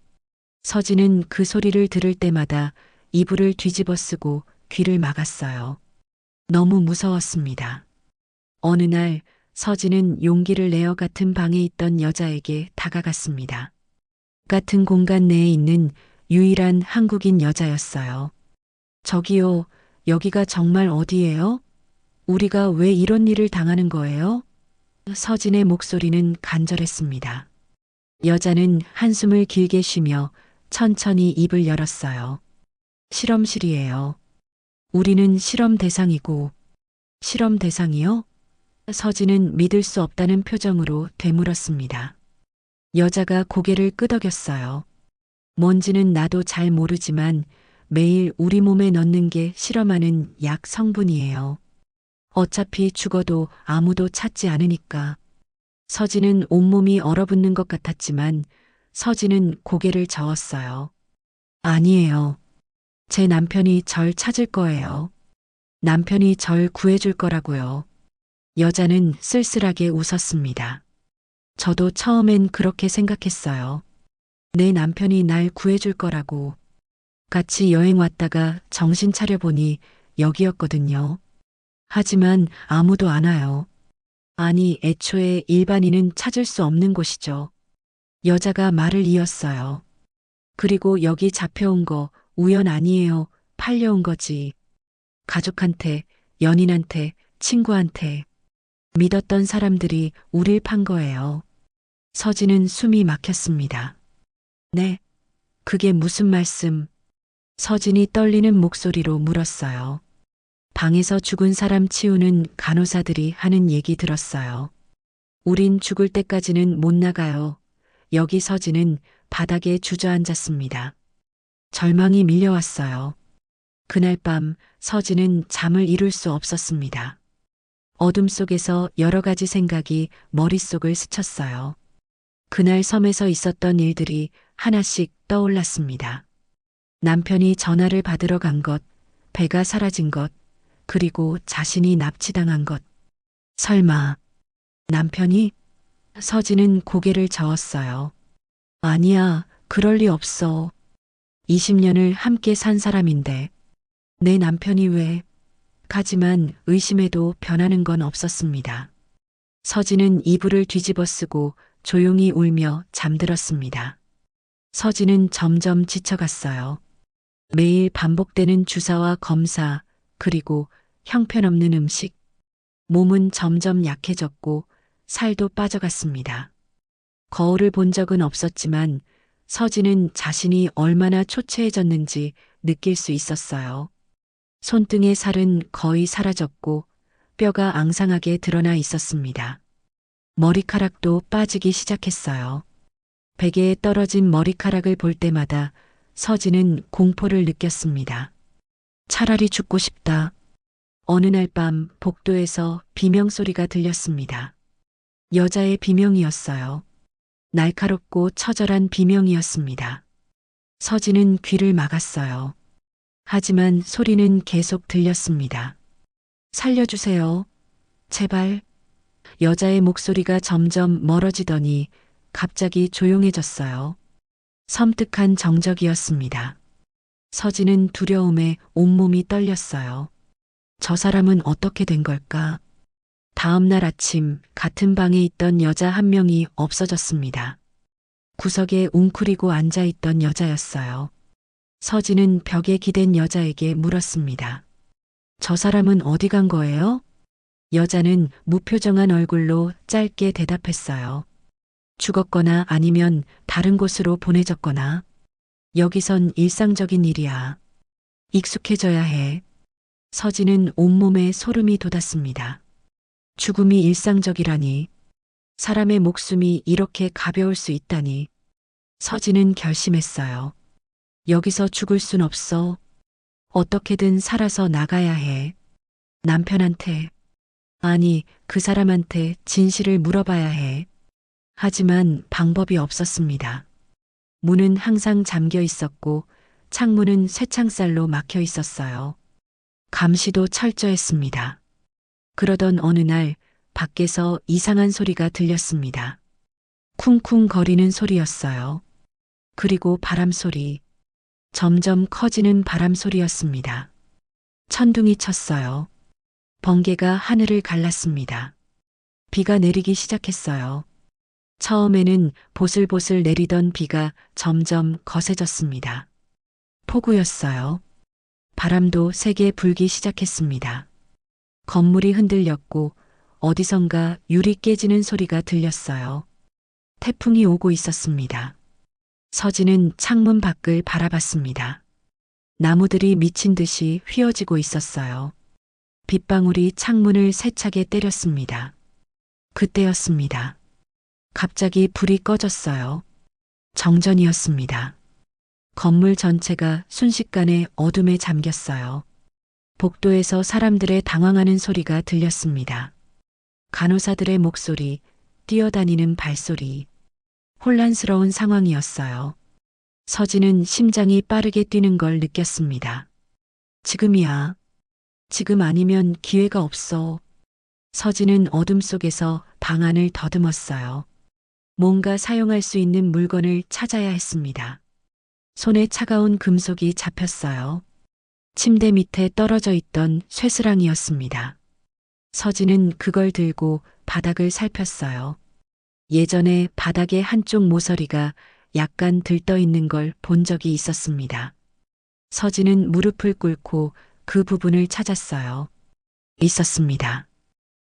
서진은 그 소리를 들을 때마다 이불을 뒤집어 쓰고 귀를 막았어요. 너무 무서웠습니다. 어느 날 서진은 용기를 내어 같은 방에 있던 여자에게 다가갔습니다. 같은 공간 내에 있는 유일한 한국인 여자였어요. 저기요, 여기가 정말 어디예요? 우리가 왜 이런 일을 당하는 거예요? 서진의 목소리는 간절했습니다. 여자는 한숨을 길게 쉬며 천천히 입을 열었어요. 실험실이에요. 우리는 실험 대상이고, 실험 대상이요? 서진은 믿을 수 없다는 표정으로 되물었습니다. 여자가 고개를 끄덕였어요. 뭔지는 나도 잘 모르지만 매일 우리 몸에 넣는 게 실험하는 약 성분이에요. 어차피 죽어도 아무도 찾지 않으니까. 서진은 온몸이 얼어붙는 것 같았지만 서진은 고개를 저었어요. 아니에요. 제 남편이 절 찾을 거예요. 남편이 절 구해줄 거라고요. 여자는 쓸쓸하게 웃었습니다. 저도 처음엔 그렇게 생각했어요. 내 남편이 날 구해줄 거라고. 같이 여행 왔다가 정신 차려보니 여기였거든요. 하지만 아무도 안 와요. 아니, 애초에 일반인은 찾을 수 없는 곳이죠. 여자가 말을 이었어요. 그리고 여기 잡혀온 거 우연 아니에요. 팔려온 거지. 가족한테, 연인한테, 친구한테. 믿었던 사람들이 우릴 판 거예요. 서진은 숨이 막혔습니다. 네, 그게 무슨 말씀? 서진이 떨리는 목소리로 물었어요. 방에서 죽은 사람 치우는 간호사들이 하는 얘기 들었어요. 우린 죽을 때까지는 못 나가요. 여기 서진은 바닥에 주저앉았습니다. 절망이 밀려왔어요. 그날 밤 서진은 잠을 이룰 수 없었습니다. 어둠 속에서 여러 가지 생각이 머릿속을 스쳤어요. 그날 섬에서 있었던 일들이 하나씩 떠올랐습니다. 남편이 전화를 받으러 간 것, 배가 사라진 것, 그리고 자신이 납치당한 것. 설마 남편이? 서진은 고개를 저었어요. 아니야, 그럴 리 없어. 20년을 함께 산 사람인데 내 남편이 왜? 하지만 의심해도 변하는 건 없었습니다. 서진은 이불을 뒤집어 쓰고 조용히 울며 잠들었습니다. 서진은 점점 지쳐갔어요. 매일 반복되는 주사와 검사, 그리고 형편없는 음식. 몸은 점점 약해졌고 살도 빠져갔습니다. 거울을 본 적은 없었지만 서진은 자신이 얼마나 초췌해졌는지 느낄 수 있었어요. 손등의 살은 거의 사라졌고 뼈가 앙상하게 드러나 있었습니다. 머리카락도 빠지기 시작했어요. 베개에 떨어진 머리카락을 볼 때마다 서진은 공포를 느꼈습니다. 차라리 죽고 싶다. 어느 날 밤 복도에서 비명소리가 들렸습니다. 여자의 비명이었어요. 날카롭고 처절한 비명이었습니다. 서진은 귀를 막았어요. 하지만 소리는 계속 들렸습니다. 살려주세요. 제발. 여자의 목소리가 점점 멀어지더니 갑자기 조용해졌어요. 섬뜩한 정적이었습니다. 서진은 두려움에 온몸이 떨렸어요. 저 사람은 어떻게 된 걸까? 다음 날 아침 같은 방에 있던 여자 한 명이 없어졌습니다. 구석에 웅크리고 앉아있던 여자였어요. 서진은 벽에 기댄 여자에게 물었습니다. 저 사람은 어디 간 거예요? 여자는 무표정한 얼굴로 짧게 대답했어요. 죽었거나 아니면 다른 곳으로 보내졌거나. 여기선 일상적인 일이야. 익숙해져야 해. 서진은 온몸에 소름이 돋았습니다. 죽음이 일상적이라니. 사람의 목숨이 이렇게 가벼울 수 있다니. 서진은 결심했어요. 여기서 죽을 순 없어. 어떻게든 살아서 나가야 해. 남편한테, 아니, 그 사람한테 진실을 물어봐야 해. 하지만 방법이 없었습니다. 문은 항상 잠겨 있었고 창문은 쇠창살로 막혀 있었어요. 감시도 철저했습니다. 그러던 어느 날 밖에서 이상한 소리가 들렸습니다. 쿵쿵 거리는 소리였어요. 그리고 바람 소리. 점점 커지는 바람 소리였습니다. 천둥이 쳤어요. 번개가 하늘을 갈랐습니다. 비가 내리기 시작했어요. 처음에는 보슬보슬 내리던 비가 점점 거세졌습니다. 폭우였어요. 바람도 세게 불기 시작했습니다. 건물이 흔들렸고 어디선가 유리 깨지는 소리가 들렸어요. 태풍이 오고 있었습니다. 서진은 창문 밖을 바라봤습니다. 나무들이 미친 듯이 휘어지고 있었어요. 빗방울이 창문을 세차게 때렸습니다. 그때였습니다. 갑자기 불이 꺼졌어요. 정전이었습니다. 건물 전체가 순식간에 어둠에 잠겼어요. 복도에서 사람들의 당황하는 소리가 들렸습니다. 간호사들의 목소리, 뛰어다니는 발소리. 혼란스러운 상황이었어요. 서진은 심장이 빠르게 뛰는 걸 느꼈습니다. 지금이야. 지금 아니면 기회가 없어. 서진은 어둠 속에서 방안을 더듬었어요. 뭔가 사용할 수 있는 물건을 찾아야 했습니다. 손에 차가운 금속이 잡혔어요. 침대 밑에 떨어져 있던 쇠스랑이었습니다. 서진은 그걸 들고 바닥을 살폈어요. 예전에 바닥의 한쪽 모서리가 약간 들떠 있는 걸 본 적이 있었습니다. 서진은 무릎을 꿇고 그 부분을 찾았어요. 있었습니다.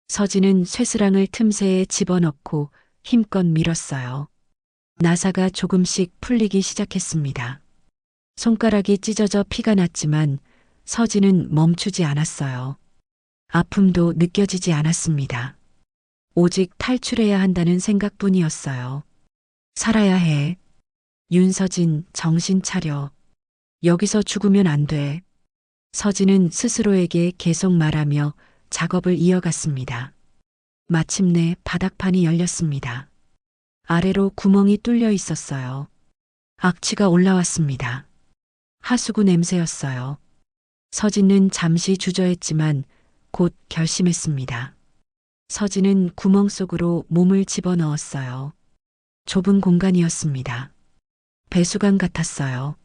서진은 쇠스랑을 틈새에 집어넣고 힘껏 밀었어요. 나사가 조금씩 풀리기 시작했습니다. 손가락이 찢어져 피가 났지만 서진은 멈추지 않았어요. 아픔도 느껴지지 않았습니다. 오직 탈출해야 한다는 생각뿐이었어요. 살아야 해. 윤서진, 정신 차려. 여기서 죽으면 안 돼. 서진은 스스로에게 계속 말하며 작업을 이어갔습니다. 마침내 바닥판이 열렸습니다. 아래로 구멍이 뚫려 있었어요. 악취가 올라왔습니다. 하수구 냄새였어요. 서진은 잠시 주저했지만 곧 결심했습니다. 서진은 구멍 속으로 몸을 집어넣었어요. 좁은 공간이었습니다. 배수관 같았어요.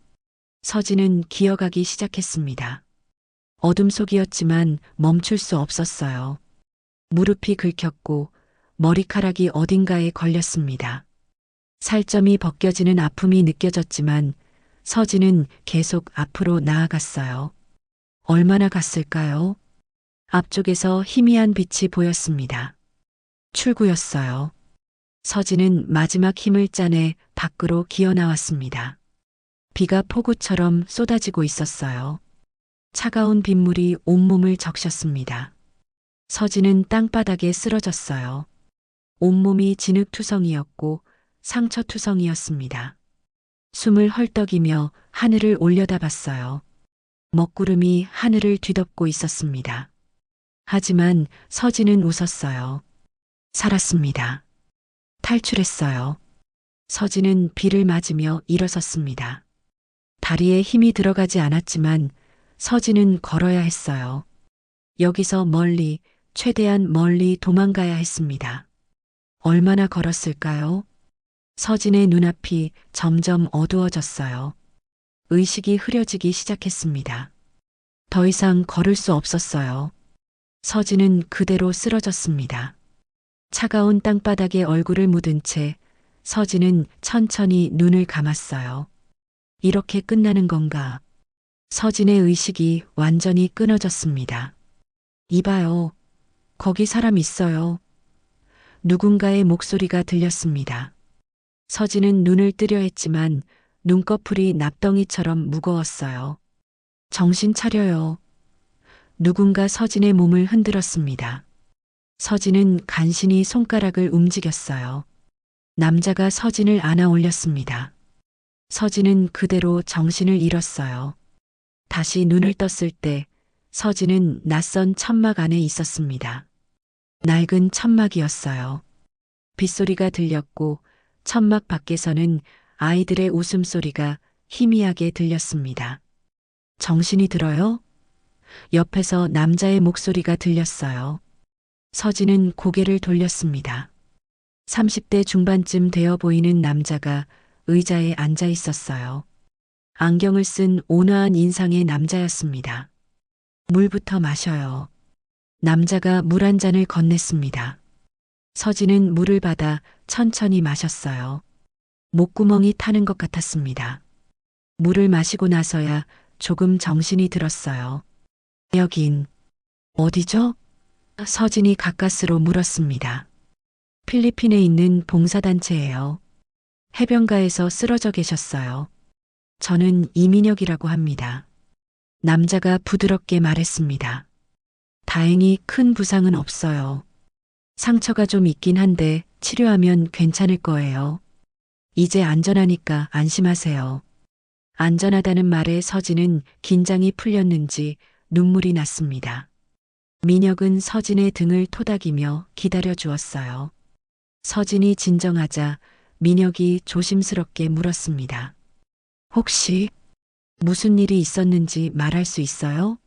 서진은 기어가기 시작했습니다. 어둠 속이었지만 멈출 수 없었어요. 무릎이 긁혔고 머리카락이 어딘가에 걸렸습니다. 살점이 벗겨지는 아픔이 느껴졌지만 서진은 계속 앞으로 나아갔어요. 얼마나 갔을까요? 앞쪽에서 희미한 빛이 보였습니다. 출구였어요. 서진은 마지막 힘을 짜내 밖으로 기어 나왔습니다. 비가 폭우처럼 쏟아지고 있었어요. 차가운 빗물이 온몸을 적셨습니다. 서진은 땅바닥에 쓰러졌어요. 온몸이 진흙투성이었고 상처투성이었습니다. 숨을 헐떡이며 하늘을 올려다봤어요. 먹구름이 하늘을 뒤덮고 있었습니다. 하지만 서진은 웃었어요. 살았습니다. 탈출했어요. 서진은 비를 맞으며 일어섰습니다. 다리에 힘이 들어가지 않았지만 서진은 걸어야 했어요. 여기서 멀리, 최대한 멀리 도망가야 했습니다. 얼마나 걸었을까요? 서진의 눈앞이 점점 어두워졌어요. 의식이 흐려지기 시작했습니다. 더 이상 걸을 수 없었어요. 서진은 그대로 쓰러졌습니다. 차가운 땅바닥에 얼굴을 묻은 채 서진은 천천히 눈을 감았어요. 이렇게 끝나는 건가? 서진의 의식이 완전히 끊어졌습니다. 이봐요. 거기 사람 있어요. 누군가의 목소리가 들렸습니다. 서진은 눈을 뜨려 했지만 눈꺼풀이 납덩이처럼 무거웠어요. 정신 차려요. 누군가 서진의 몸을 흔들었습니다. 서진은 간신히 손가락을 움직였어요. 남자가 서진을 안아 올렸습니다. 서진은 그대로 정신을 잃었어요. 다시 눈을 떴을 때 서진은 낯선 천막 안에 있었습니다. 낡은 천막이었어요. 빗소리가 들렸고 천막 밖에서는 아이들의 웃음소리가 희미하게 들렸습니다. 정신이 들어요? 옆에서 남자의 목소리가 들렸어요. 서진은 고개를 돌렸습니다. 30대 중반쯤 되어 보이는 남자가 의자에 앉아 있었어요. 안경을 쓴 온화한 인상의 남자였습니다. 물부터 마셔요. 남자가 물 한 잔을 건넸습니다. 서진은 물을 받아 천천히 마셨어요. 목구멍이 타는 것 같았습니다. 물을 마시고 나서야 조금 정신이 들었어요. 여긴 어디죠? 서진이 가까스로 물었습니다. 필리핀에 있는 봉사단체예요. 해변가에서 쓰러져 계셨어요. 저는 이민혁이라고 합니다. 남자가 부드럽게 말했습니다. 다행히 큰 부상은 없어요. 상처가 좀 있긴 한데 치료하면 괜찮을 거예요. 이제 안전하니까 안심하세요. 안전하다는 말에 서진은 긴장이 풀렸는지 눈물이 났습니다. 민혁은 서진의 등을 토닥이며 기다려 주었어요. 서진이 진정하자 민혁이 조심스럽게 물었습니다. 혹시 무슨 일이 있었는지 말할 수 있어요?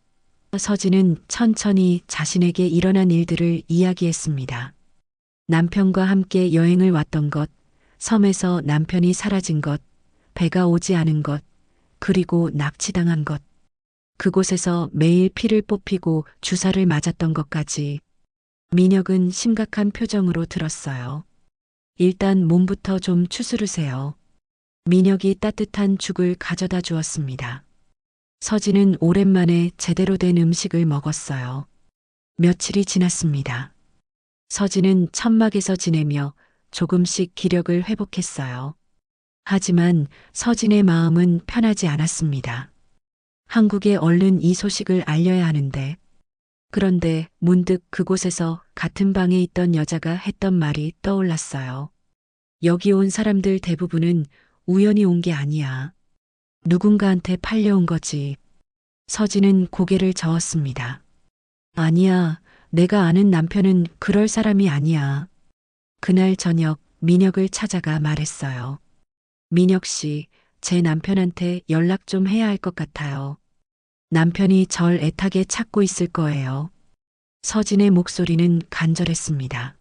서진은 천천히 자신에게 일어난 일들을 이야기했습니다. 남편과 함께 여행을 왔던 것, 섬에서 남편이 사라진 것, 배가 오지 않은 것, 그리고 납치당한 것. 그곳에서 매일 피를 뽑히고 주사를 맞았던 것까지. 민혁은 심각한 표정으로 들었어요. 일단 몸부터 좀 추스르세요. 민혁이 따뜻한 죽을 가져다 주었습니다. 서진은 오랜만에 제대로 된 음식을 먹었어요. 며칠이 지났습니다. 서진은 천막에서 지내며 조금씩 기력을 회복했어요. 하지만 서진의 마음은 편하지 않았습니다. 한국에 얼른 이 소식을 알려야 하는데, 그런데 문득 그곳에서 같은 방에 있던 여자가 했던 말이 떠올랐어요. 여기 온 사람들 대부분은 우연히 온 게 아니야. 누군가한테 팔려온 거지. 서진은 고개를 저었습니다. 아니야, 내가 아는 남편은 그럴 사람이 아니야. 그날 저녁 민혁을 찾아가 말했어요. 민혁 씨, 제 남편한테 연락 좀 해야 할 것 같아요. 남편이 절 애타게 찾고 있을 거예요. 서진의 목소리는 간절했습니다.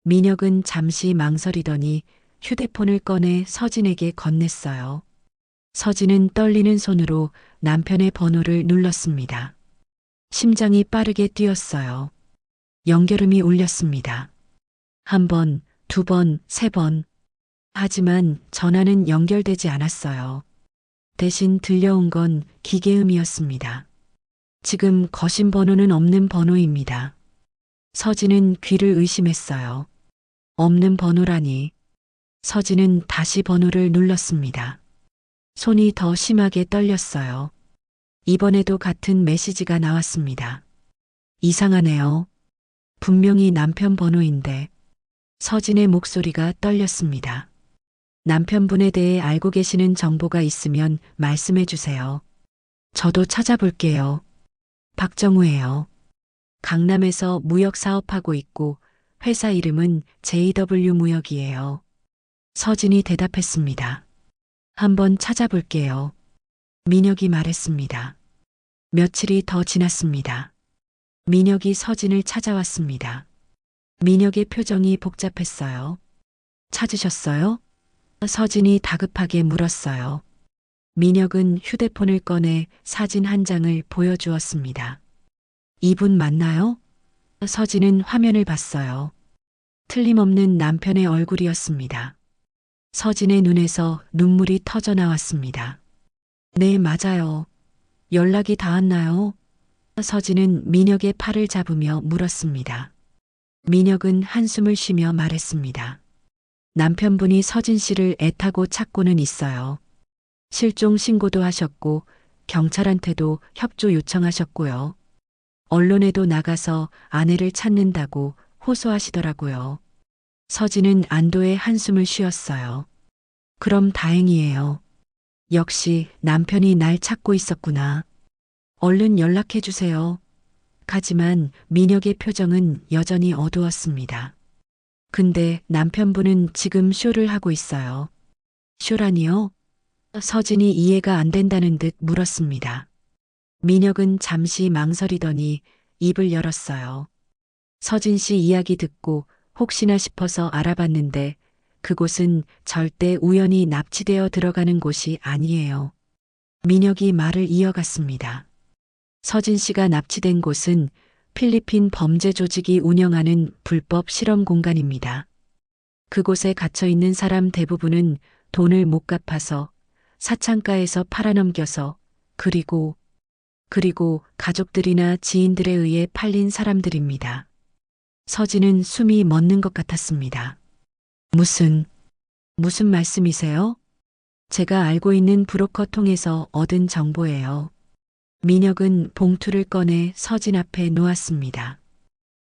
민혁은 잠시 망설이더니 휴대폰을 꺼내 서진에게 건넸어요. 서진은 떨리는 손으로 남편의 번호를 눌렀습니다. 심장이 빠르게 뛰었어요. 연결음이 울렸습니다. 한 번, 두 번, 세 번. 하지만 전화는 연결되지 않았어요. 대신 들려온 건 기계음이었습니다. 지금 거신 번호는 없는 번호입니다. 서진은 귀를 의심했어요. 없는 번호라니. 서진은 다시 번호를 눌렀습니다. 손이 더 심하게 떨렸어요. 이번에도 같은 메시지가 나왔습니다. 이상하네요. 분명히 남편 번호인데. 서진의 목소리가 떨렸습니다. 남편분에 대해 알고 계시는 정보가 있으면 말씀해 주세요. 저도 찾아볼게요. 박정우예요. 강남에서 무역 사업하고 있고 회사 이름은 JW 무역이에요. 서진이 대답했습니다. 한번 찾아볼게요. 민혁이 말했습니다. 며칠이 더 지났습니다. 민혁이 서진을 찾아왔습니다. 민혁의 표정이 복잡했어요. 찾으셨어요? 서진이 다급하게 물었어요. 민혁은 휴대폰을 꺼내 사진 한 장을 보여주었습니다. 이분 맞나요? 서진은 화면을 봤어요. 틀림없는 남편의 얼굴이었습니다. 서진의 눈에서 눈물이 터져 나왔습니다. 네, 맞아요. 연락이 닿았나요? 서진은 민혁의 팔을 잡으며 물었습니다. 민혁은 한숨을 쉬며 말했습니다. 남편분이 서진 씨를 애타고 찾고는 있어요. 실종 신고도 하셨고 경찰한테도 협조 요청하셨고요. 언론에도 나가서 아내를 찾는다고 호소하시더라고요. 서진은 안도의 한숨을 쉬었어요. 그럼 다행이에요. 역시 남편이 날 찾고 있었구나. 얼른 연락해 주세요. 하지만 민혁의 표정은 여전히 어두웠습니다. 근데 남편분은 지금 쇼를 하고 있어요. 쇼라니요? 서진이 이해가 안 된다는 듯 물었습니다. 민혁은 잠시 망설이더니 입을 열었어요. 서진 씨 이야기 듣고 혹시나 싶어서 알아봤는데 그곳은 절대 우연히 납치되어 들어가는 곳이 아니에요. 민혁이 말을 이어갔습니다. 서진 씨가 납치된 곳은 필리핀 범죄 조직이 운영하는 불법 실험 공간입니다. 그곳에 갇혀 있는 사람 대부분은 돈을 못 갚아서 사창가에서 팔아넘겨서 그리고 가족들이나 지인들에 의해 팔린 사람들입니다. 서진은 숨이 멎는 것 같았습니다. 무슨 말씀이세요? 제가 알고 있는 브로커 통해서 얻은 정보예요. 민혁은 봉투를 꺼내 서진 앞에 놓았습니다.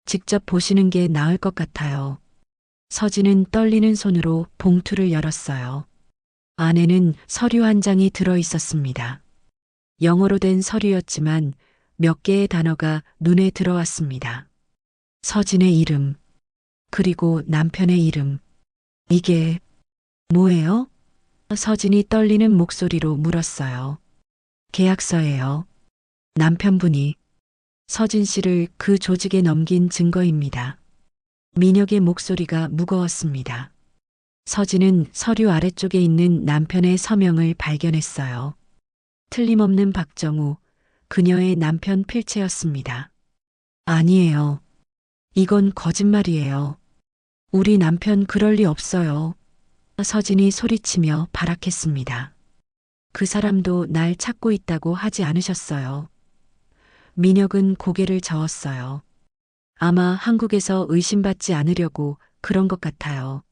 직접 보시는 게 나을 것 같아요. 서진은 떨리는 손으로 봉투를 열었어요. 안에는 서류 한 장이 들어 있었습니다. 영어로 된 서류였지만 몇 개의 단어가 눈에 들어왔습니다. 서진의 이름, 그리고 남편의 이름. 이게 뭐예요? 서진이 떨리는 목소리로 물었어요. 계약서예요. 남편분이 서진 씨를 그 조직에 넘긴 증거입니다. 민혁의 목소리가 무거웠습니다. 서진은 서류 아래쪽에 있는 남편의 서명을 발견했어요. 틀림없는 박정우, 그녀의 남편 필체였습니다. 아니에요. 이건 거짓말이에요. 우리 남편 그럴 리 없어요. 서진이 소리치며 발악했습니다. 그 사람도 날 찾고 있다고 하지 않으셨어요. 민혁은 고개를 저었어요. 아마 한국에서 의심받지 않으려고 그런 것 같아요.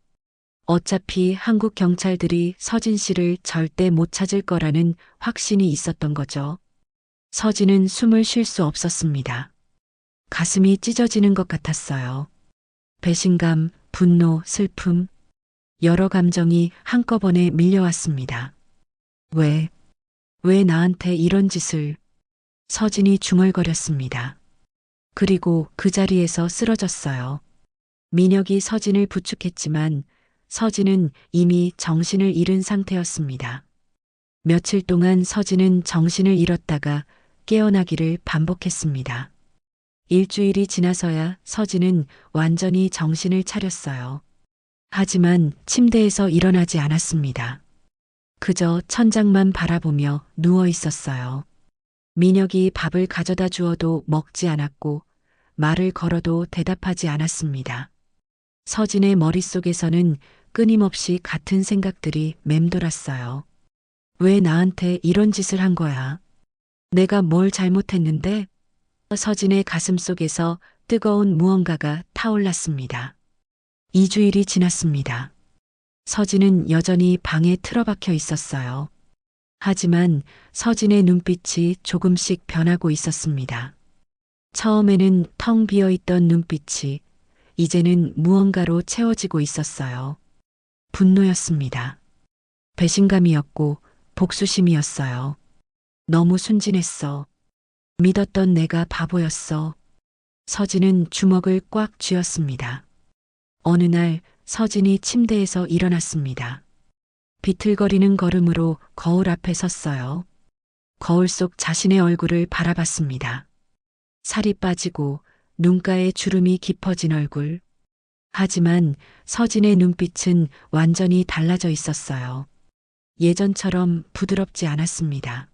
어차피 한국 경찰들이 서진 씨를 절대 못 찾을 거라는 확신이 있었던 거죠. 서진은 숨을 쉴 수 없었습니다. 가슴이 찢어지는 것 같았어요. 배신감, 분노, 슬픔, 여러 감정이 한꺼번에 밀려왔습니다. 왜 나한테 이런 짓을? 서진이 중얼거렸습니다. 그리고 그 자리에서 쓰러졌어요. 민혁이 서진을 부축했지만 서진은 이미 정신을 잃은 상태였습니다. 며칠 동안 서진은 정신을 잃었다가 깨어나기를 반복했습니다. 일주일이 지나서야 서진은 완전히 정신을 차렸어요. 하지만 침대에서 일어나지 않았습니다. 그저 천장만 바라보며 누워 있었어요. 민혁이 밥을 가져다 주어도 먹지 않았고 말을 걸어도 대답하지 않았습니다. 서진의 머릿속에서는 끊임없이 같은 생각들이 맴돌았어요. 왜 나한테 이런 짓을 한 거야? 내가 뭘 잘못했는데? 서진의 가슴 속에서 뜨거운 무언가가 타올랐습니다. 2주일이 지났습니다. 서진은 여전히 방에 틀어박혀 있었어요. 하지만 서진의 눈빛이 조금씩 변하고 있었습니다. 처음에는 텅 비어 있던 눈빛이 이제는 무언가로 채워지고 있었어요. 분노였습니다. 배신감이었고 복수심이었어요. 너무 순진했어. 믿었던 내가 바보였어. 서진은 주먹을 꽉 쥐었습니다. 어느 날 서진이 침대에서 일어났습니다. 비틀거리는 걸음으로 거울 앞에 섰어요. 거울 속 자신의 얼굴을 바라봤습니다. 살이 빠지고 눈가에 주름이 깊어진 얼굴. 하지만 서진의 눈빛은 완전히 달라져 있었어요. 예전처럼 부드럽지 않았습니다.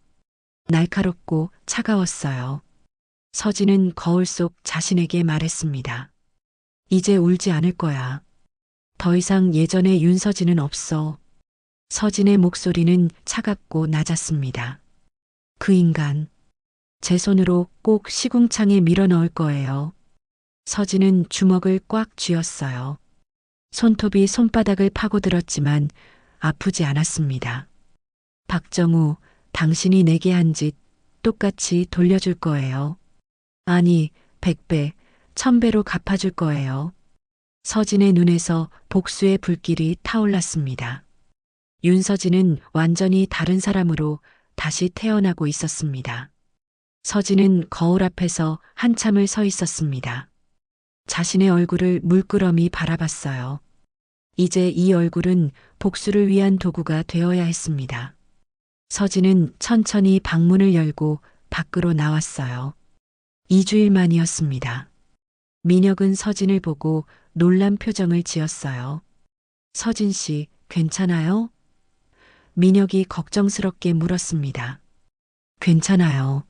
날카롭고 차가웠어요. 서진은 거울 속 자신에게 말했습니다. 이제 울지 않을 거야. 더 이상 예전의 윤서진은 없어. 서진의 목소리는 차갑고 낮았습니다. 그 인간, 제 손으로 꼭 시궁창에 밀어 넣을 거예요. 서진은 주먹을 꽉 쥐었어요. 손톱이 손바닥을 파고들었지만 아프지 않았습니다. 박정우, 당신이 내게 한 짓 똑같이 돌려줄 거예요. 아니, 100배, 1000배로 갚아줄 거예요. 서진의 눈에서 복수의 불길이 타올랐습니다. 윤서진은 완전히 다른 사람으로 다시 태어나고 있었습니다. 서진은 거울 앞에서 한참을 서 있었습니다. 자신의 얼굴을 물끄러미 바라봤어요. 이제 이 얼굴은 복수를 위한 도구가 되어야 했습니다. 서진은 천천히 방문을 열고 밖으로 나왔어요. 2주일 만이었습니다. 민혁은 서진을 보고 놀란 표정을 지었어요. 서진 씨, 괜찮아요? 민혁이 걱정스럽게 물었습니다. 괜찮아요.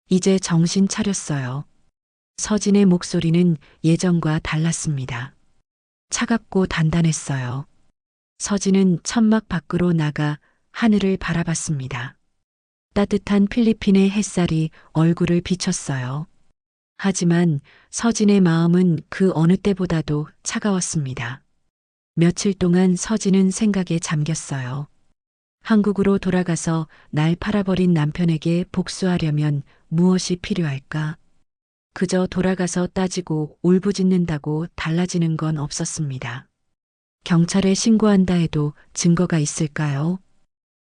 이제 정신 차렸어요. 서진의 목소리는 예전과 달랐습니다. 차갑고 단단했어요. 서진은 천막 밖으로 나가 하늘을 바라봤습니다. 따뜻한 필리핀의 햇살이 얼굴을 비쳤어요. 하지만 서진의 마음은 그 어느 때보다도 차가웠습니다. 며칠 동안 서진은 생각에 잠겼어요. 한국으로 돌아가서 날 팔아버린 남편에게 복수하려면 무엇이 필요할까? 그저 돌아가서 따지고 울부짖는다고 달라지는 건 없었습니다. 경찰에 신고한다 해도 증거가 있을까요?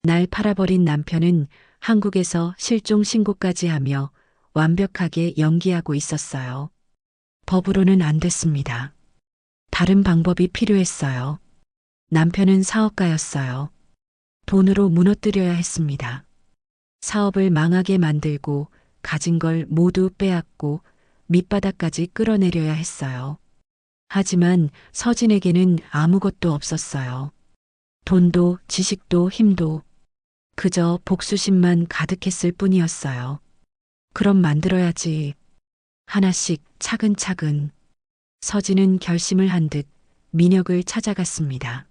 날 팔아버린 남편은 한국에서 실종 신고까지 하며 완벽하게 연기하고 있었어요. 법으로는 안 됐습니다. 다른 방법이 필요했어요. 남편은 사업가였어요. 돈으로 무너뜨려야 했습니다. 사업을 망하게 만들고 가진 걸 모두 빼앗고 밑바닥까지 끌어내려야 했어요. 하지만 서진에게는 아무것도 없었어요. 돈도 지식도 힘도 그저 복수심만 가득했을 뿐이었어요. 그럼 만들어야지. 하나씩 차근차근. 서진은 결심을 한 듯 민혁을 찾아갔습니다.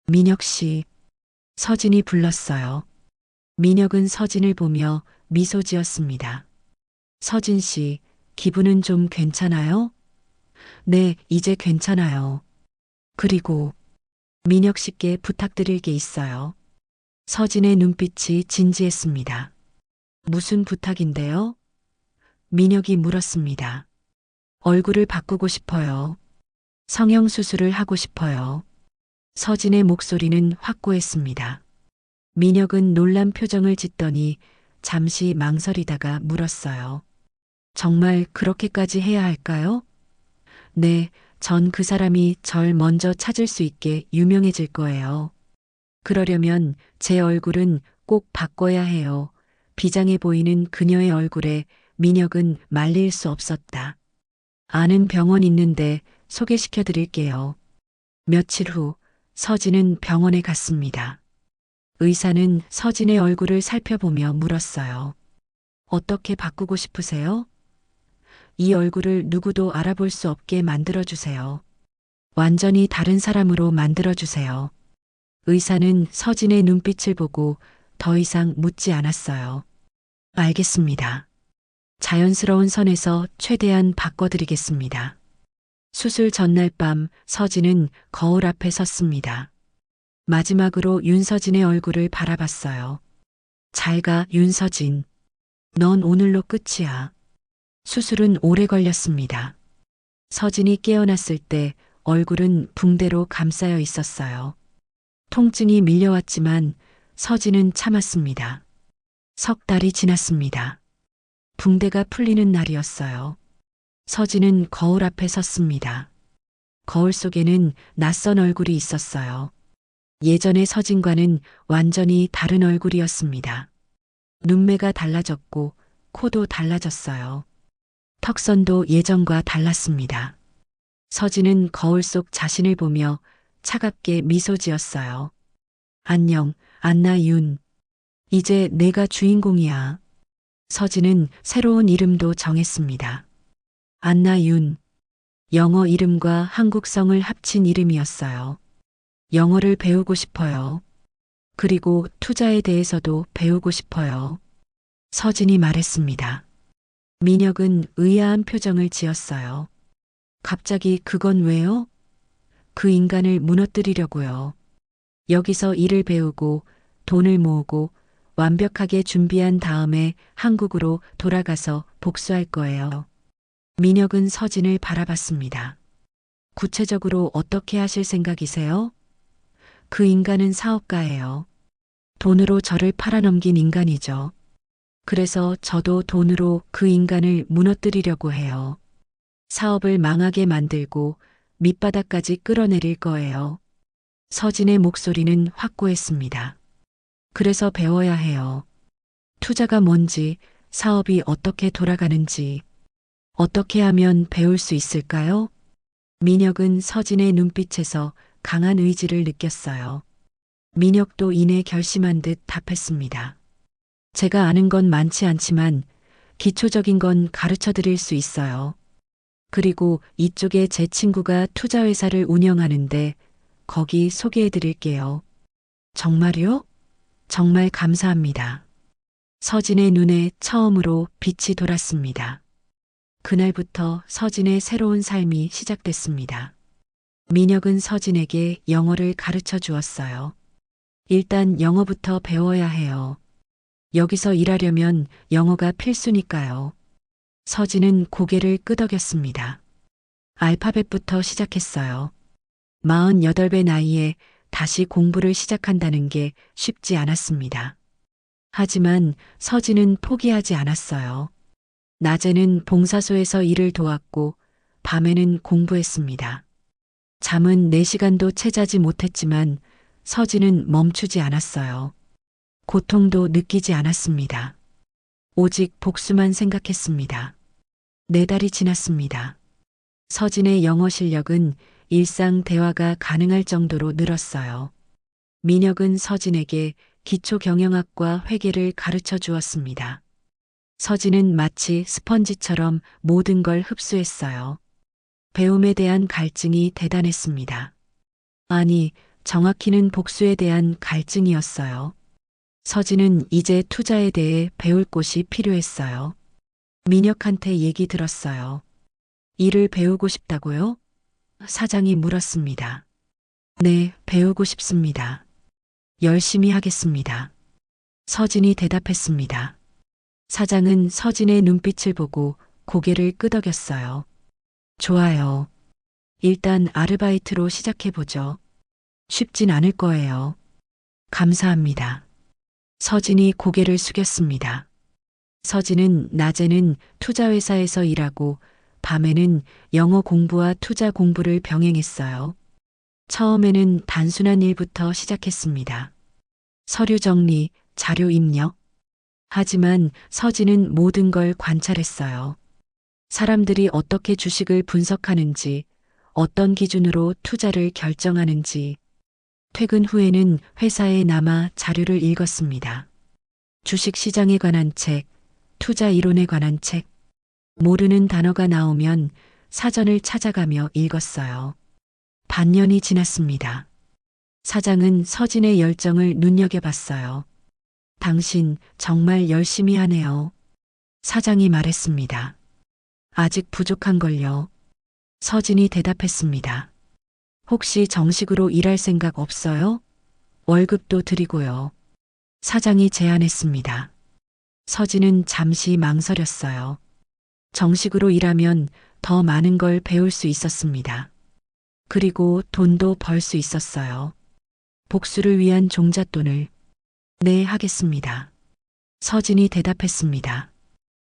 민혁 씨. 서진이 불렀어요. 민혁은 서진을 보며 미소 지었습니다. 서진 씨, 기분은 좀 괜찮아요? 네, 이제 괜찮아요. 그리고 민혁 씨께 부탁드릴 게 있어요. 서진의 눈빛이 진지했습니다. 무슨 부탁인데요? 민혁이 물었습니다. 얼굴을 바꾸고 싶어요. 성형수술을 하고 싶어요. 서진의 목소리는 확고했습니다. 민혁은 놀란 표정을 짓더니 잠시 망설이다가 물었어요. 정말 그렇게까지 해야 할까요? 네, 전 그 사람이 절 먼저 찾을 수 있게 유명해질 거예요. 그러려면 제 얼굴은 꼭 바꿔야 해요. 비장해 보이는 그녀의 얼굴에 민혁은 말릴 수 없었다. 아는 병원 있는데 소개시켜 드릴게요. 며칠 후 서진은 병원에 갔습니다. 의사는 서진의 얼굴을 살펴보며 물었어요. 어떻게 바꾸고 싶으세요? 이 얼굴을 누구도 알아볼 수 없게 만들어주세요. 완전히 다른 사람으로 만들어주세요. 의사는 서진의 눈빛을 보고 더 이상 묻지 않았어요. 알겠습니다. 자연스러운 선에서 최대한 바꿔드리겠습니다. 수술 전날 밤 서진은 거울 앞에 섰습니다. 마지막으로 윤서진의 얼굴을 바라봤어요. 잘 가, 윤서진. 넌 오늘로 끝이야. 수술은 오래 걸렸습니다. 서진이 깨어났을 때 얼굴은 붕대로 감싸여 있었어요. 통증이 밀려왔지만 서진은 참았습니다. 석 달이 지났습니다. 붕대가 풀리는 날이었어요. 서진은 거울 앞에 섰습니다. 거울 속에는 낯선 얼굴이 있었어요. 예전의 서진과는 완전히 다른 얼굴이었습니다. 눈매가 달라졌고 코도 달라졌어요. 턱선도 예전과 달랐습니다. 서진은 거울 속 자신을 보며 차갑게 미소 지었어요. 안녕, 안나윤. 이제 내가 주인공이야. 서진은 새로운 이름도 정했습니다. 안나윤. 영어 이름과 한국성을 합친 이름이었어요. 영어를 배우고 싶어요. 그리고 투자에 대해서도 배우고 싶어요. 서진이 말했습니다. 민혁은 의아한 표정을 지었어요. 갑자기 그건 왜요? 그 인간을 무너뜨리려고요. 여기서 일을 배우고 돈을 모으고 완벽하게 준비한 다음에 한국으로 돌아가서 복수할 거예요. 민혁은 서진을 바라봤습니다. 구체적으로 어떻게 하실 생각이세요? 그 인간은 사업가예요. 돈으로 저를 팔아넘긴 인간이죠. 그래서 저도 돈으로 그 인간을 무너뜨리려고 해요. 사업을 망하게 만들고 밑바닥까지 끌어내릴 거예요. 서진의 목소리는 확고했습니다. 그래서 배워야 해요. 투자가 뭔지, 사업이 어떻게 돌아가는지, 어떻게 하면 배울 수 있을까요? 민혁은 서진의 눈빛에서 강한 의지를 느꼈어요. 민혁도 이내 결심한 듯 답했습니다. 제가 아는 건 많지 않지만 기초적인 건 가르쳐 드릴 수 있어요. 그리고 이쪽에 제 친구가 투자회사를 운영하는데 거기 소개해 드릴게요. 정말요? 정말 감사합니다. 서진의 눈에 처음으로 빛이 돌았습니다. 그날부터 서진의 새로운 삶이 시작됐습니다. 민혁은 서진에게 영어를 가르쳐 주었어요. 일단 영어부터 배워야 해요. 여기서 일하려면 영어가 필수니까요. 서진은 고개를 끄덕였습니다. 알파벳부터 시작했어요. 48배 나이에 다시 공부를 시작한다는 게 쉽지 않았습니다. 하지만 서진은 포기하지 않았어요. 낮에는 봉사소에서 일을 도왔고 밤에는 공부했습니다. 잠은 4시간도 채 자지 못했지만 서진은 멈추지 않았어요. 고통도 느끼지 않았습니다. 오직 복수만 생각했습니다. 4달이 지났습니다. 서진의 영어 실력은 일상 대화가 가능할 정도로 늘었어요. 민혁은 서진에게 기초 경영학과 회계를 가르쳐 주었습니다. 서진은 마치 스펀지처럼 모든 걸 흡수했어요. 배움에 대한 갈증이 대단했습니다. 아니, 정확히는 복수에 대한 갈증이었어요. 서진은 이제 투자에 대해 배울 곳이 필요했어요. 민혁한테 얘기 들었어요. 일을 배우고 싶다고요? 사장이 물었습니다. 네, 배우고 싶습니다. 열심히 하겠습니다. 서진이 대답했습니다. 사장은 서진의 눈빛을 보고 고개를 끄덕였어요. 좋아요. 일단 아르바이트로 시작해보죠. 쉽진 않을 거예요. 감사합니다. 서진이 고개를 숙였습니다. 서진은 낮에는 투자회사에서 일하고 밤에는 영어 공부와 투자 공부를 병행했어요. 처음에는 단순한 일부터 시작했습니다. 서류 정리, 자료 입력. 하지만 서진은 모든 걸 관찰했어요. 사람들이 어떻게 주식을 분석하는지, 어떤 기준으로 투자를 결정하는지. 퇴근 후에는 회사에 남아 자료를 읽었습니다. 주식 시장에 관한 책, 투자 이론에 관한 책. 모르는 단어가 나오면 사전을 찾아가며 읽었어요. 반년이 지났습니다. 사장은 서진의 열정을 눈여겨봤어요. 당신 정말 열심히 하네요. 사장이 말했습니다. 아직 부족한걸요. 서진이 대답했습니다. 혹시 정식으로 일할 생각 없어요? 월급도 드리고요. 사장이 제안했습니다. 서진은 잠시 망설였어요. 정식으로 일하면 더 많은 걸 배울 수 있었습니다. 그리고 돈도 벌 수 있었어요. 복수를 위한 종잣돈을. 네, 하겠습니다. 서진이 대답했습니다.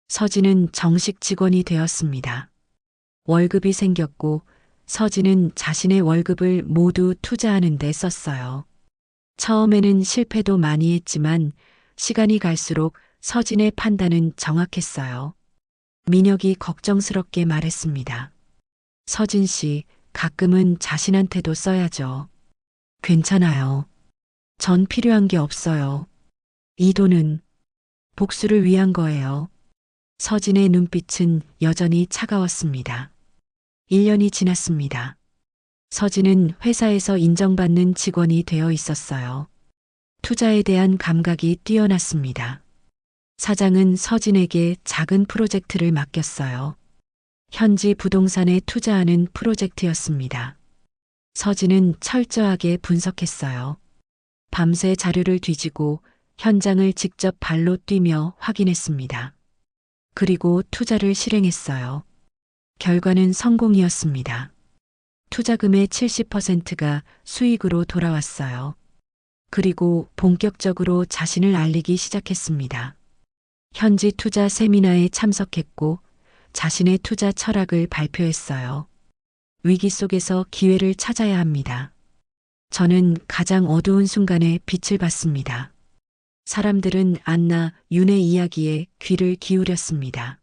서진은 정식 직원이 되었습니다. 월급이 생겼고 서진은 자신의 월급을 모두 투자하는 데 썼어요. 처음에는 실패도 많이 했지만 시간이 갈수록 서진의 판단은 정확했어요. 민혁이 걱정스럽게 말했습니다. 서진 씨, 가끔은 자신한테도 써야죠. 괜찮아요. 전 필요한 게 없어요. 이 돈은 복수를 위한 거예요. 서진의 눈빛은 여전히 차가웠습니다. 1년이 지났습니다. 서진은 회사에서 인정받는 직원이 되어 있었어요. 투자에 대한 감각이 뛰어났습니다. 사장은 서진에게 작은 프로젝트를 맡겼어요. 현지 부동산에 투자하는 프로젝트였습니다. 서진은 철저하게 분석했어요. 밤새 자료를 뒤지고 현장을 직접 발로 뛰며 확인했습니다. 그리고 투자를 실행했어요. 결과는 성공이었습니다. 투자금의 70%가 수익으로 돌아왔어요. 그리고 본격적으로 자신을 알리기 시작했습니다. 현지 투자 세미나에 참석했고 자신의 투자 철학을 발표했어요. 위기 속에서 기회를 찾아야 합니다. 저는 가장 어두운 순간에 빛을 봤습니다. 사람들은 안나, 윤의 이야기에 귀를 기울였습니다.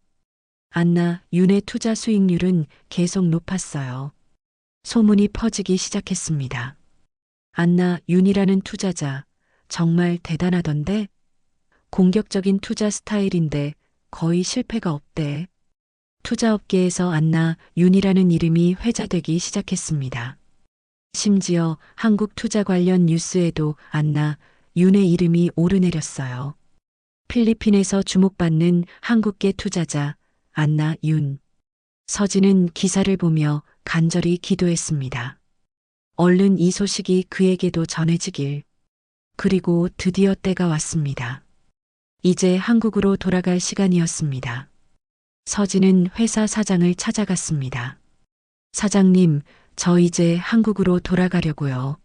안나, 윤의 투자 수익률은 계속 높았어요. 소문이 퍼지기 시작했습니다. 안나, 윤이라는 투자자, 정말 대단하던데? 공격적인 투자 스타일인데 거의 실패가 없대. 투자업계에서 안나, 윤이라는 이름이 회자되기 시작했습니다. 심지어 한국 투자 관련 뉴스에도 안나, 윤의 이름이 오르내렸어요. 필리핀에서 주목받는 한국계 투자자 안나 윤. 서진은 기사를 보며 간절히 기도했습니다. 얼른 이 소식이 그에게도 전해지길. 그리고 드디어 때가 왔습니다. 이제 한국으로 돌아갈 시간이었습니다. 서진은 회사 사장을 찾아갔습니다. 사장님, 저 이제 한국으로 돌아가려고요.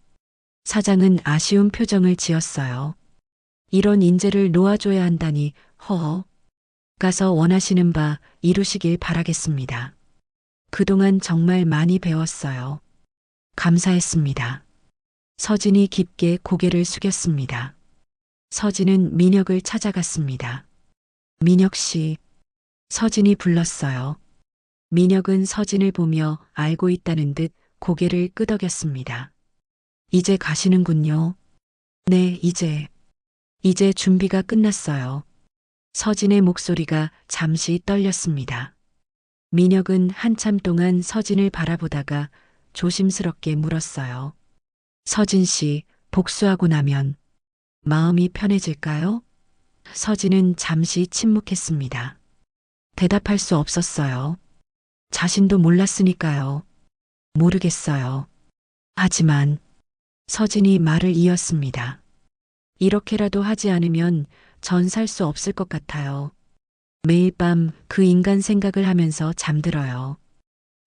사장은 아쉬운 표정을 지었어요. 이런 인재를 놓아줘야 한다니, 허허. 가서 원하시는 바 이루시길 바라겠습니다. 그동안 정말 많이 배웠어요. 감사했습니다. 서진이 깊게 고개를 숙였습니다. 서진은 민혁을 찾아갔습니다. 민혁 씨. 서진이 불렀어요. 민혁은 서진을 보며 알고 있다는 듯 고개를 끄덕였습니다. 이제 가시는군요. 네, 이제 준비가 끝났어요. 서진의 목소리가 잠시 떨렸습니다. 민혁은 한참 동안 서진을 바라보다가 조심스럽게 물었어요. 서진 씨, 복수하고 나면 마음이 편해질까요? 서진은 잠시 침묵했습니다. 대답할 수 없었어요. 자신도 몰랐으니까요. 모르겠어요. 하지만 서진이 말을 이었습니다. 이렇게라도 하지 않으면 전 살 수 없을 것 같아요. 매일 밤 그 인간 생각을 하면서 잠들어요.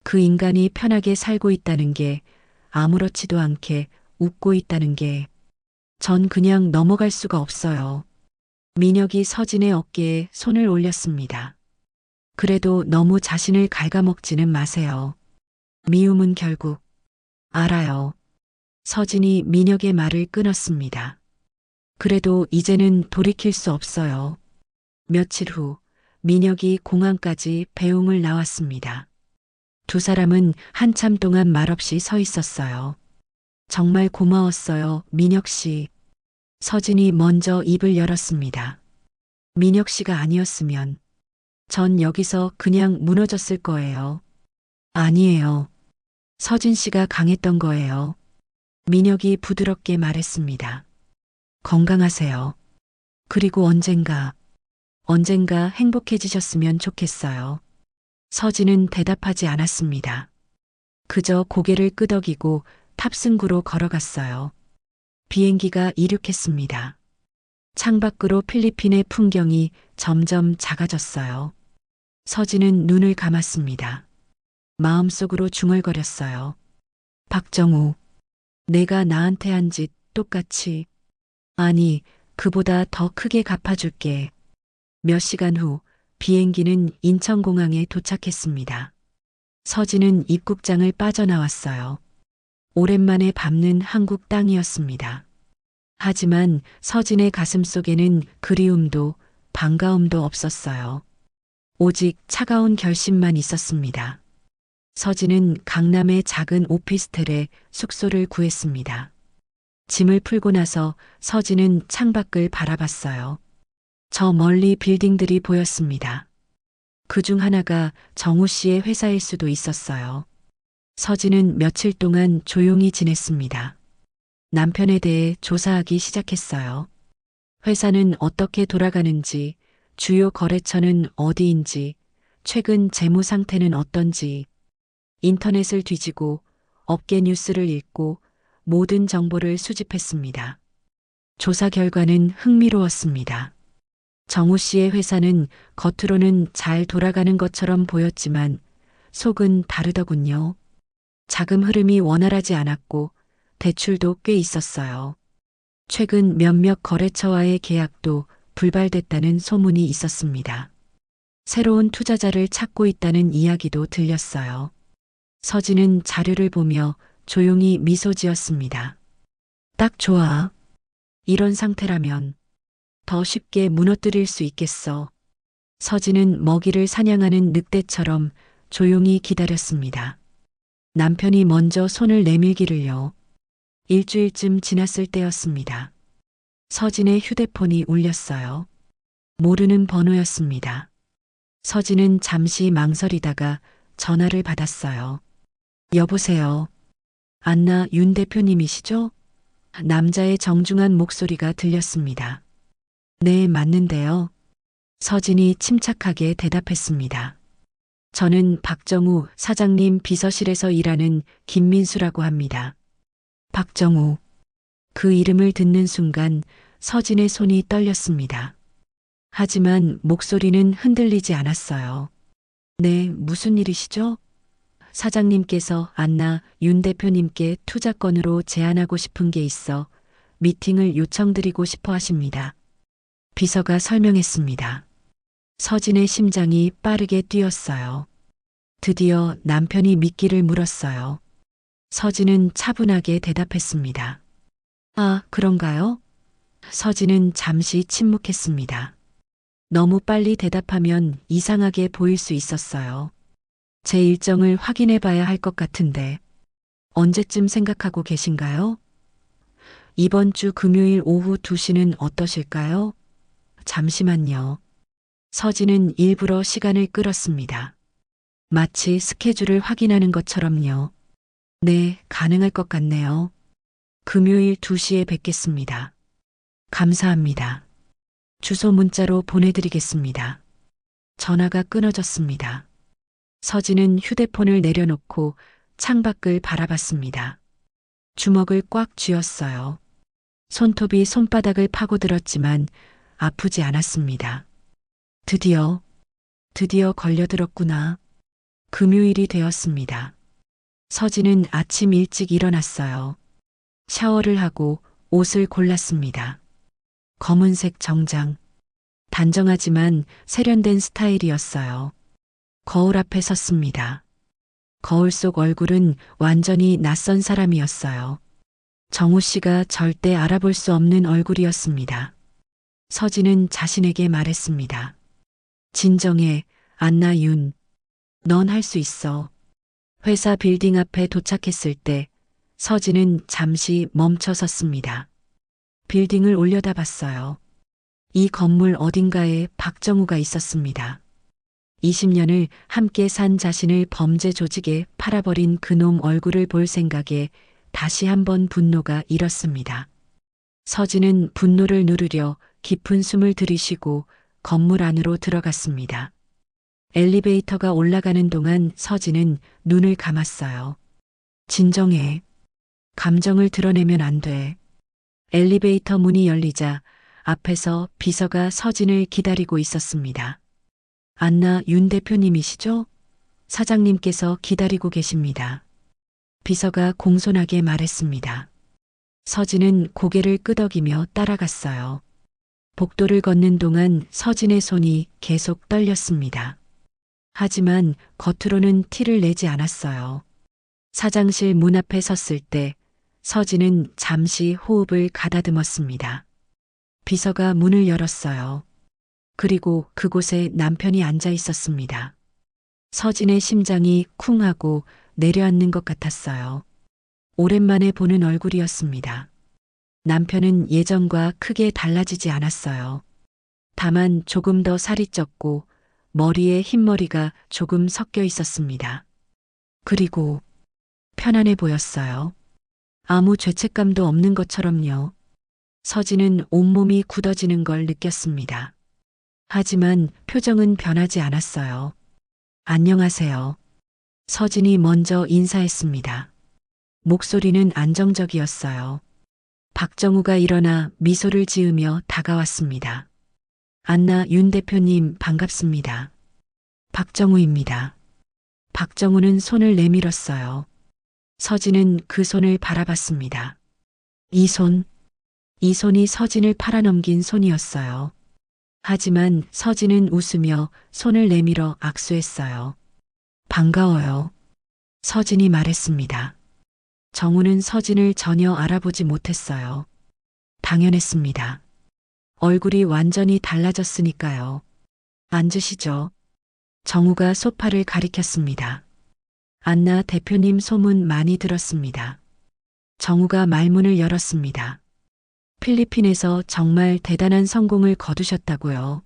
그 인간이 편하게 살고 있다는 게, 아무렇지도 않게 웃고 있다는 게, 전 그냥 넘어갈 수가 없어요. 민혁이 서진의 어깨에 손을 올렸습니다. 그래도 너무 자신을 갉아먹지는 마세요. 미움은 결국, 알아요. 서진이 민혁의 말을 끊었습니다. 그래도 이제는 돌이킬 수 없어요. 며칠 후 민혁이 공항까지 배웅을 나왔습니다. 두 사람은 한참 동안 말없이 서 있었어요. 정말 고마웠어요, 민혁 씨. 서진이 먼저 입을 열었습니다. 민혁 씨가 아니었으면 전 여기서 그냥 무너졌을 거예요. 아니에요. 서진 씨가 강했던 거예요. 민혁이 부드럽게 말했습니다. 건강하세요. 그리고 언젠가 행복해지셨으면 좋겠어요. 서진은 대답하지 않았습니다. 그저 고개를 끄덕이고 탑승구로 걸어갔어요. 비행기가 이륙했습니다. 창밖으로 필리핀의 풍경이 점점 작아졌어요. 서진은 눈을 감았습니다. 마음속으로 중얼거렸어요. 박정우, 내가 나한테 한 짓 똑같이, 아니, 그보다 더 크게 갚아줄게. 몇 시간 후 비행기는 인천공항에 도착했습니다. 서진은 입국장을 빠져나왔어요. 오랜만에 밟는 한국 땅이었습니다. 하지만 서진의 가슴 속에는 그리움도 반가움도 없었어요. 오직 차가운 결심만 있었습니다. 서진은 강남의 작은 오피스텔에 숙소를 구했습니다. 짐을 풀고 나서 서진은 창밖을 바라봤어요. 저 멀리 빌딩들이 보였습니다. 그 중 하나가 정우 씨의 회사일 수도 있었어요. 서진은 며칠 동안 조용히 지냈습니다. 남편에 대해 조사하기 시작했어요. 회사는 어떻게 돌아가는지, 주요 거래처는 어디인지, 최근 재무 상태는 어떤지, 인터넷을 뒤지고 업계 뉴스를 읽고 모든 정보를 수집했습니다. 조사 결과는 흥미로웠습니다. 정우 씨의 회사는 겉으로는 잘 돌아가는 것처럼 보였지만 속은 다르더군요. 자금 흐름이 원활하지 않았고 대출도 꽤 있었어요. 최근 몇몇 거래처와의 계약도 불발됐다는 소문이 있었습니다. 새로운 투자자를 찾고 있다는 이야기도 들렸어요. 서진은 자료를 보며 조용히 미소 지었습니다. 딱 좋아. 이런 상태라면 더 쉽게 무너뜨릴 수 있겠어. 서진은 먹이를 사냥하는 늑대처럼 조용히 기다렸습니다. 남편이 먼저 손을 내밀기를요. 일주일쯤 지났을 때였습니다. 서진의 휴대폰이 울렸어요. 모르는 번호였습니다. 서진은 잠시 망설이다가 전화를 받았어요. 여보세요. 안나 윤 대표님이시죠? 남자의 정중한 목소리가 들렸습니다. 네, 맞는데요. 서진이 침착하게 대답했습니다. 저는 박정우 사장님 비서실에서 일하는 김민수라고 합니다. 박정우. 그 이름을 듣는 순간 서진의 손이 떨렸습니다. 하지만 목소리는 흔들리지 않았어요. 네, 무슨 일이시죠? 사장님께서 안나 윤 대표님께 투자건으로 제안하고 싶은 게 있어 미팅을 요청드리고 싶어 하십니다. 비서가 설명했습니다. 서진의 심장이 빠르게 뛰었어요. 드디어 남편이 미끼를 물었어요. 서진은 차분하게 대답했습니다. 아, 그런가요? 서진은 잠시 침묵했습니다. 너무 빨리 대답하면 이상하게 보일 수 있었어요. 제 일정을 확인해 봐야 할 것 같은데 언제쯤 생각하고 계신가요? 이번 주 금요일 오후 2시는 어떠실까요? 잠시만요. 서진은 일부러 시간을 끌었습니다. 마치 스케줄을 확인하는 것처럼요. 네, 가능할 것 같네요. 금요일 2시에 뵙겠습니다. 감사합니다. 주소 문자로 보내드리겠습니다. 전화가 끊어졌습니다. 서진은 휴대폰을 내려놓고 창밖을 바라봤습니다. 주먹을 꽉 쥐었어요. 손톱이 손바닥을 파고들었지만 아프지 않았습니다. 드디어 걸려들었구나. 금요일이 되었습니다. 서진은 아침 일찍 일어났어요. 샤워를 하고 옷을 골랐습니다. 검은색 정장. 단정하지만 세련된 스타일이었어요. 거울 앞에 섰습니다. 거울 속 얼굴은 완전히 낯선 사람이었어요. 정우 씨가 절대 알아볼 수 없는 얼굴이었습니다. 서진은 자신에게 말했습니다. 진정해, 안나 윤. 넌 할 수 있어. 회사 빌딩 앞에 도착했을 때 서진은 잠시 멈춰 섰습니다. 빌딩을 올려다봤어요. 이 건물 어딘가에 박정우가 있었습니다. 20년을 함께 산 자신을 범죄 조직에 팔아버린 그놈 얼굴을 볼 생각에 다시 한번 분노가 일었습니다. 서진은 분노를 누르려 깊은 숨을 들이쉬고 건물 안으로 들어갔습니다. 엘리베이터가 올라가는 동안 서진은 눈을 감았어요. 진정해. 감정을 드러내면 안 돼. 엘리베이터 문이 열리자 앞에서 비서가 서진을 기다리고 있었습니다. 안나 윤 대표님이시죠? 사장님께서 기다리고 계십니다. 비서가 공손하게 말했습니다. 서진은 고개를 끄덕이며 따라갔어요. 복도를 걷는 동안 서진의 손이 계속 떨렸습니다. 하지만 겉으로는 티를 내지 않았어요. 사장실 문 앞에 섰을 때 서진은 잠시 호흡을 가다듬었습니다. 비서가 문을 열었어요. 그리고 그곳에 남편이 앉아 있었습니다. 서진의 심장이 쿵하고 내려앉는 것 같았어요. 오랜만에 보는 얼굴이었습니다. 남편은 예전과 크게 달라지지 않았어요. 다만 조금 더 살이 쪘고 머리에 흰머리가 조금 섞여 있었습니다. 그리고 편안해 보였어요. 아무 죄책감도 없는 것처럼요. 서진은 온몸이 굳어지는 걸 느꼈습니다. 하지만 표정은 변하지 않았어요. 안녕하세요. 서진이 먼저 인사했습니다. 목소리는 안정적이었어요. 박정우가 일어나 미소를 지으며 다가왔습니다. 안나 윤 대표님 반갑습니다. 박정우입니다. 박정우는 손을 내밀었어요. 서진은 그 손을 바라봤습니다. 이 손이 서진을 팔아넘긴 손이었어요. 하지만 서진은 웃으며 손을 내밀어 악수했어요. 반가워요. 서진이 말했습니다. 정우는 서진을 전혀 알아보지 못했어요. 당연했습니다. 얼굴이 완전히 달라졌으니까요. 앉으시죠. 정우가 소파를 가리켰습니다. 안나 대표님 소문 많이 들었습니다. 정우가 말문을 열었습니다. 필리핀에서 정말 대단한 성공을 거두셨다고요.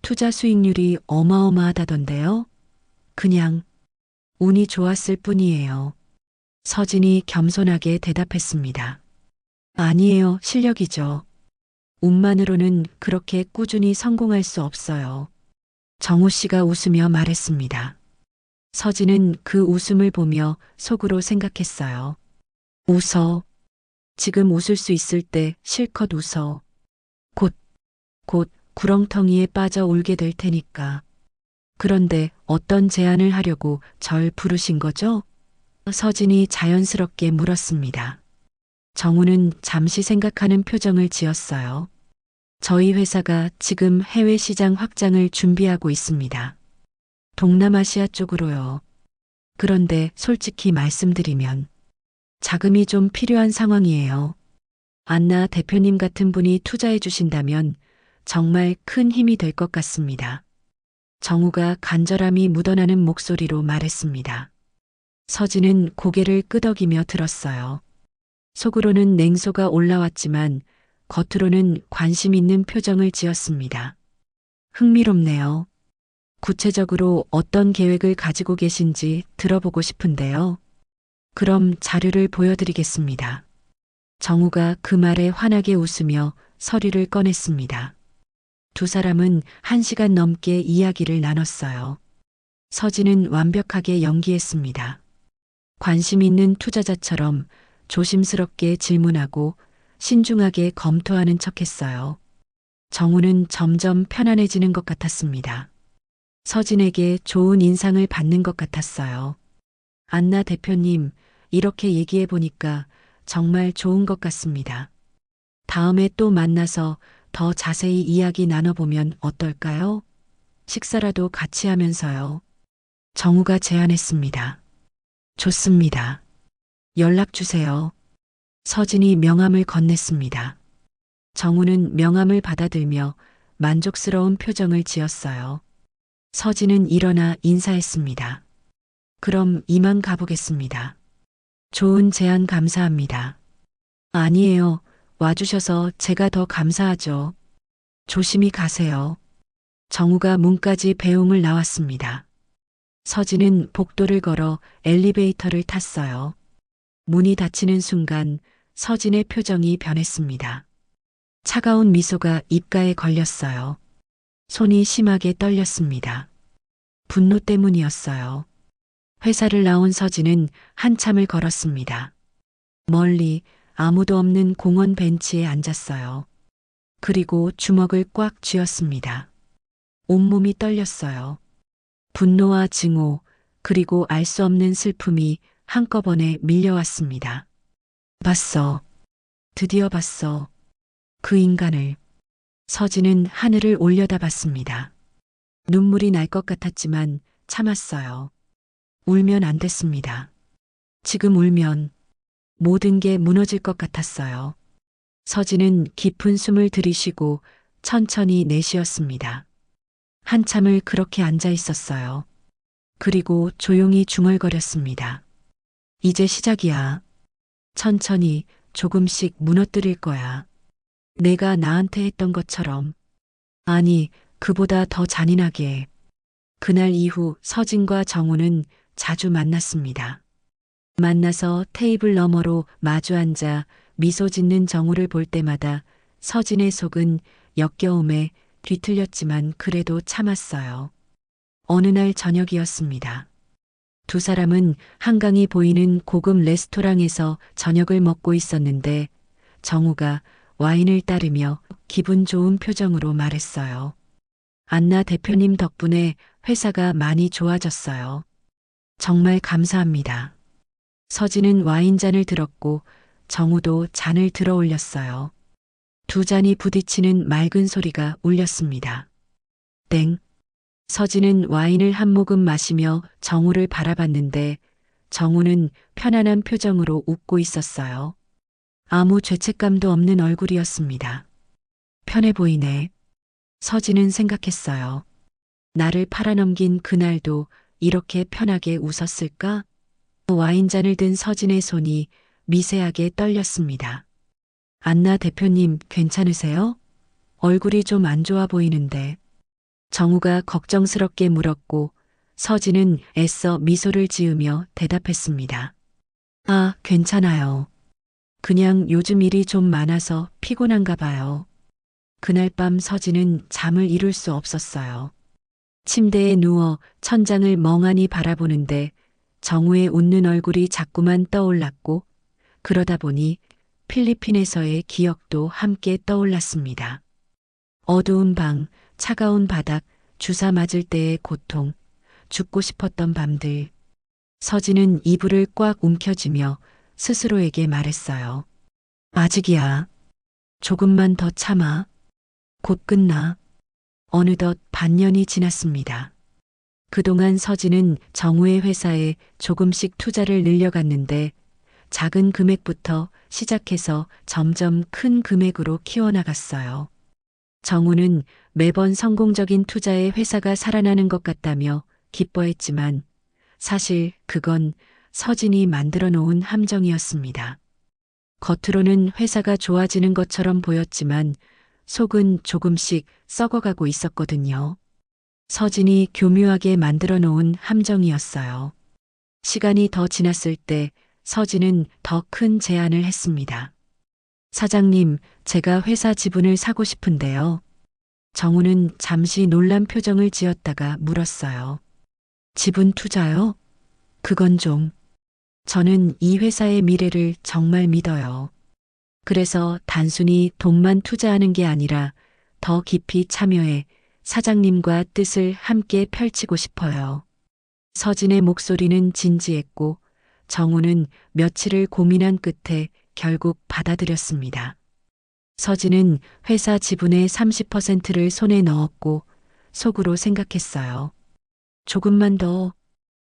투자 수익률이 어마어마하다던데요. 그냥 운이 좋았을 뿐이에요. 서진이 겸손하게 대답했습니다. 아니에요, 실력이죠. 운만으로는 그렇게 꾸준히 성공할 수 없어요. 정우 씨가 웃으며 말했습니다. 서진은 그 웃음을 보며 속으로 생각했어요. 웃어. 지금 웃을 수 있을 때 실컷 웃어. 곧 구렁텅이에 빠져 울게 될 테니까. 그런데 어떤 제안을 하려고 절 부르신 거죠? 서진이 자연스럽게 물었습니다. 정우는 잠시 생각하는 표정을 지었어요. 저희 회사가 지금 해외 시장 확장을 준비하고 있습니다. 동남아시아 쪽으로요. 그런데 솔직히 말씀드리면 자금이 좀 필요한 상황이에요. 안나 대표님 같은 분이 투자해 주신다면 정말 큰 힘이 될 것 같습니다. 정우가 간절함이 묻어나는 목소리로 말했습니다. 서진은 고개를 끄덕이며 들었어요. 속으로는 냉소가 올라왔지만 겉으로는 관심 있는 표정을 지었습니다. 흥미롭네요. 구체적으로 어떤 계획을 가지고 계신지 들어보고 싶은데요. 그럼 자료를 보여드리겠습니다. 정우가 그 말에 환하게 웃으며 서류를 꺼냈습니다. 두 사람은 1시간 넘게 이야기를 나눴어요. 서진은 완벽하게 연기했습니다. 관심 있는 투자자처럼 조심스럽게 질문하고 신중하게 검토하는 척했어요. 정우는 점점 편안해지는 것 같았습니다. 서진에게 좋은 인상을 받는 것 같았어요. 안나 대표님, 이렇게 얘기해 보니까 정말 좋은 것 같습니다. 다음에 또 만나서 더 자세히 이야기 나눠보면 어떨까요? 식사라도 같이 하면서요. 정우가 제안했습니다. 좋습니다. 연락 주세요. 서진이 명함을 건넸습니다. 정우는 명함을 받아들며 만족스러운 표정을 지었어요. 서진은 일어나 인사했습니다. 그럼 이만 가보겠습니다. 좋은 제안 감사합니다. 아니에요. 와주셔서 제가 더 감사하죠. 조심히 가세요. 정우가 문까지 배웅을 나왔습니다. 서진은 복도를 걸어 엘리베이터를 탔어요. 문이 닫히는 순간 서진의 표정이 변했습니다. 차가운 미소가 입가에 걸렸어요. 손이 심하게 떨렸습니다. 분노 때문이었어요. 회사를 나온 서진은 한참을 걸었습니다. 멀리 아무도 없는 공원 벤치에 앉았어요. 그리고 주먹을 꽉 쥐었습니다. 온몸이 떨렸어요. 분노와 증오, 그리고 알 수 없는 슬픔이 한꺼번에 밀려왔습니다. 봤어. 드디어 봤어. 그 인간을. 서진은 하늘을 올려다봤습니다. 눈물이 날 것 같았지만 참았어요. 울면 안 됐습니다. 지금 울면 모든 게 무너질 것 같았어요. 서진은 깊은 숨을 들이쉬고 천천히 내쉬었습니다. 한참을 그렇게 앉아 있었어요. 그리고 조용히 중얼거렸습니다. 이제 시작이야. 천천히 조금씩 무너뜨릴 거야. 내가 나한테 했던 것처럼. 아니, 그보다 더 잔인하게. 그날 이후 서진과 정우는 자주 만났습니다. 만나서 테이블 너머로 마주 앉아 미소 짓는 정우를 볼 때마다 서진의 속은 역겨움에 뒤틀렸지만 그래도 참았어요. 어느 날 저녁이었습니다. 두 사람은 한강이 보이는 고급 레스토랑에서 저녁을 먹고 있었는데 정우가 와인을 따르며 기분 좋은 표정으로 말했어요. 안나 대표님 덕분에 회사가 많이 좋아졌어요. 정말 감사합니다. 서진은 와인잔을 들었고 정우도 잔을 들어 올렸어요. 두 잔이 부딪히는 맑은 소리가 울렸습니다. 땡. 서진은 와인을 한 모금 마시며 정우를 바라봤는데 정우는 편안한 표정으로 웃고 있었어요. 아무 죄책감도 없는 얼굴이었습니다. 편해 보이네. 서진은 생각했어요. 나를 팔아넘긴 그날도 이렇게 편하게 웃었을까? 와인잔을 든 서진의 손이 미세하게 떨렸습니다. 안나 대표님 괜찮으세요? 얼굴이 좀 안 좋아 보이는데. 정우가 걱정스럽게 물었고 서진은 애써 미소를 지으며 대답했습니다. 아, 괜찮아요. 그냥 요즘 일이 좀 많아서 피곤한가 봐요. 그날 밤 서진은 잠을 이룰 수 없었어요. 침대에 누워 천장을 멍하니 바라보는데 정우의 웃는 얼굴이 자꾸만 떠올랐고 그러다 보니 필리핀에서의 기억도 함께 떠올랐습니다. 어두운 방, 차가운 바닥, 주사 맞을 때의 고통, 죽고 싶었던 밤들. 서진은 이불을 꽉 움켜쥐며 스스로에게 말했어요. 아직이야. 조금만 더 참아. 곧 끝나. 어느덧 반년이 지났습니다. 그동안 서진은 정우의 회사에 조금씩 투자를 늘려갔는데 작은 금액부터 시작해서 점점 큰 금액으로 키워나갔어요. 정우는 매번 성공적인 투자에 회사가 살아나는 것 같다며 기뻐했지만 사실 그건 서진이 만들어 놓은 함정이었습니다. 겉으로는 회사가 좋아지는 것처럼 보였지만 속은 조금씩 썩어가고 있었거든요. 서진이 교묘하게 만들어 놓은 함정이었어요. 시간이 더 지났을 때 서진은 더 큰 제안을 했습니다. 사장님, 제가 회사 지분을 사고 싶은데요. 정우는 잠시 놀란 표정을 지었다가 물었어요. 지분 투자요? 그건 좀. 저는 이 회사의 미래를 정말 믿어요. 그래서 단순히 돈만 투자하는 게 아니라 더 깊이 참여해 사장님과 뜻을 함께 펼치고 싶어요. 서진의 목소리는 진지했고 정우는 며칠을 고민한 끝에 결국 받아들였습니다. 서진은 회사 지분의 30%를 손에 넣었고 속으로 생각했어요. 조금만 더.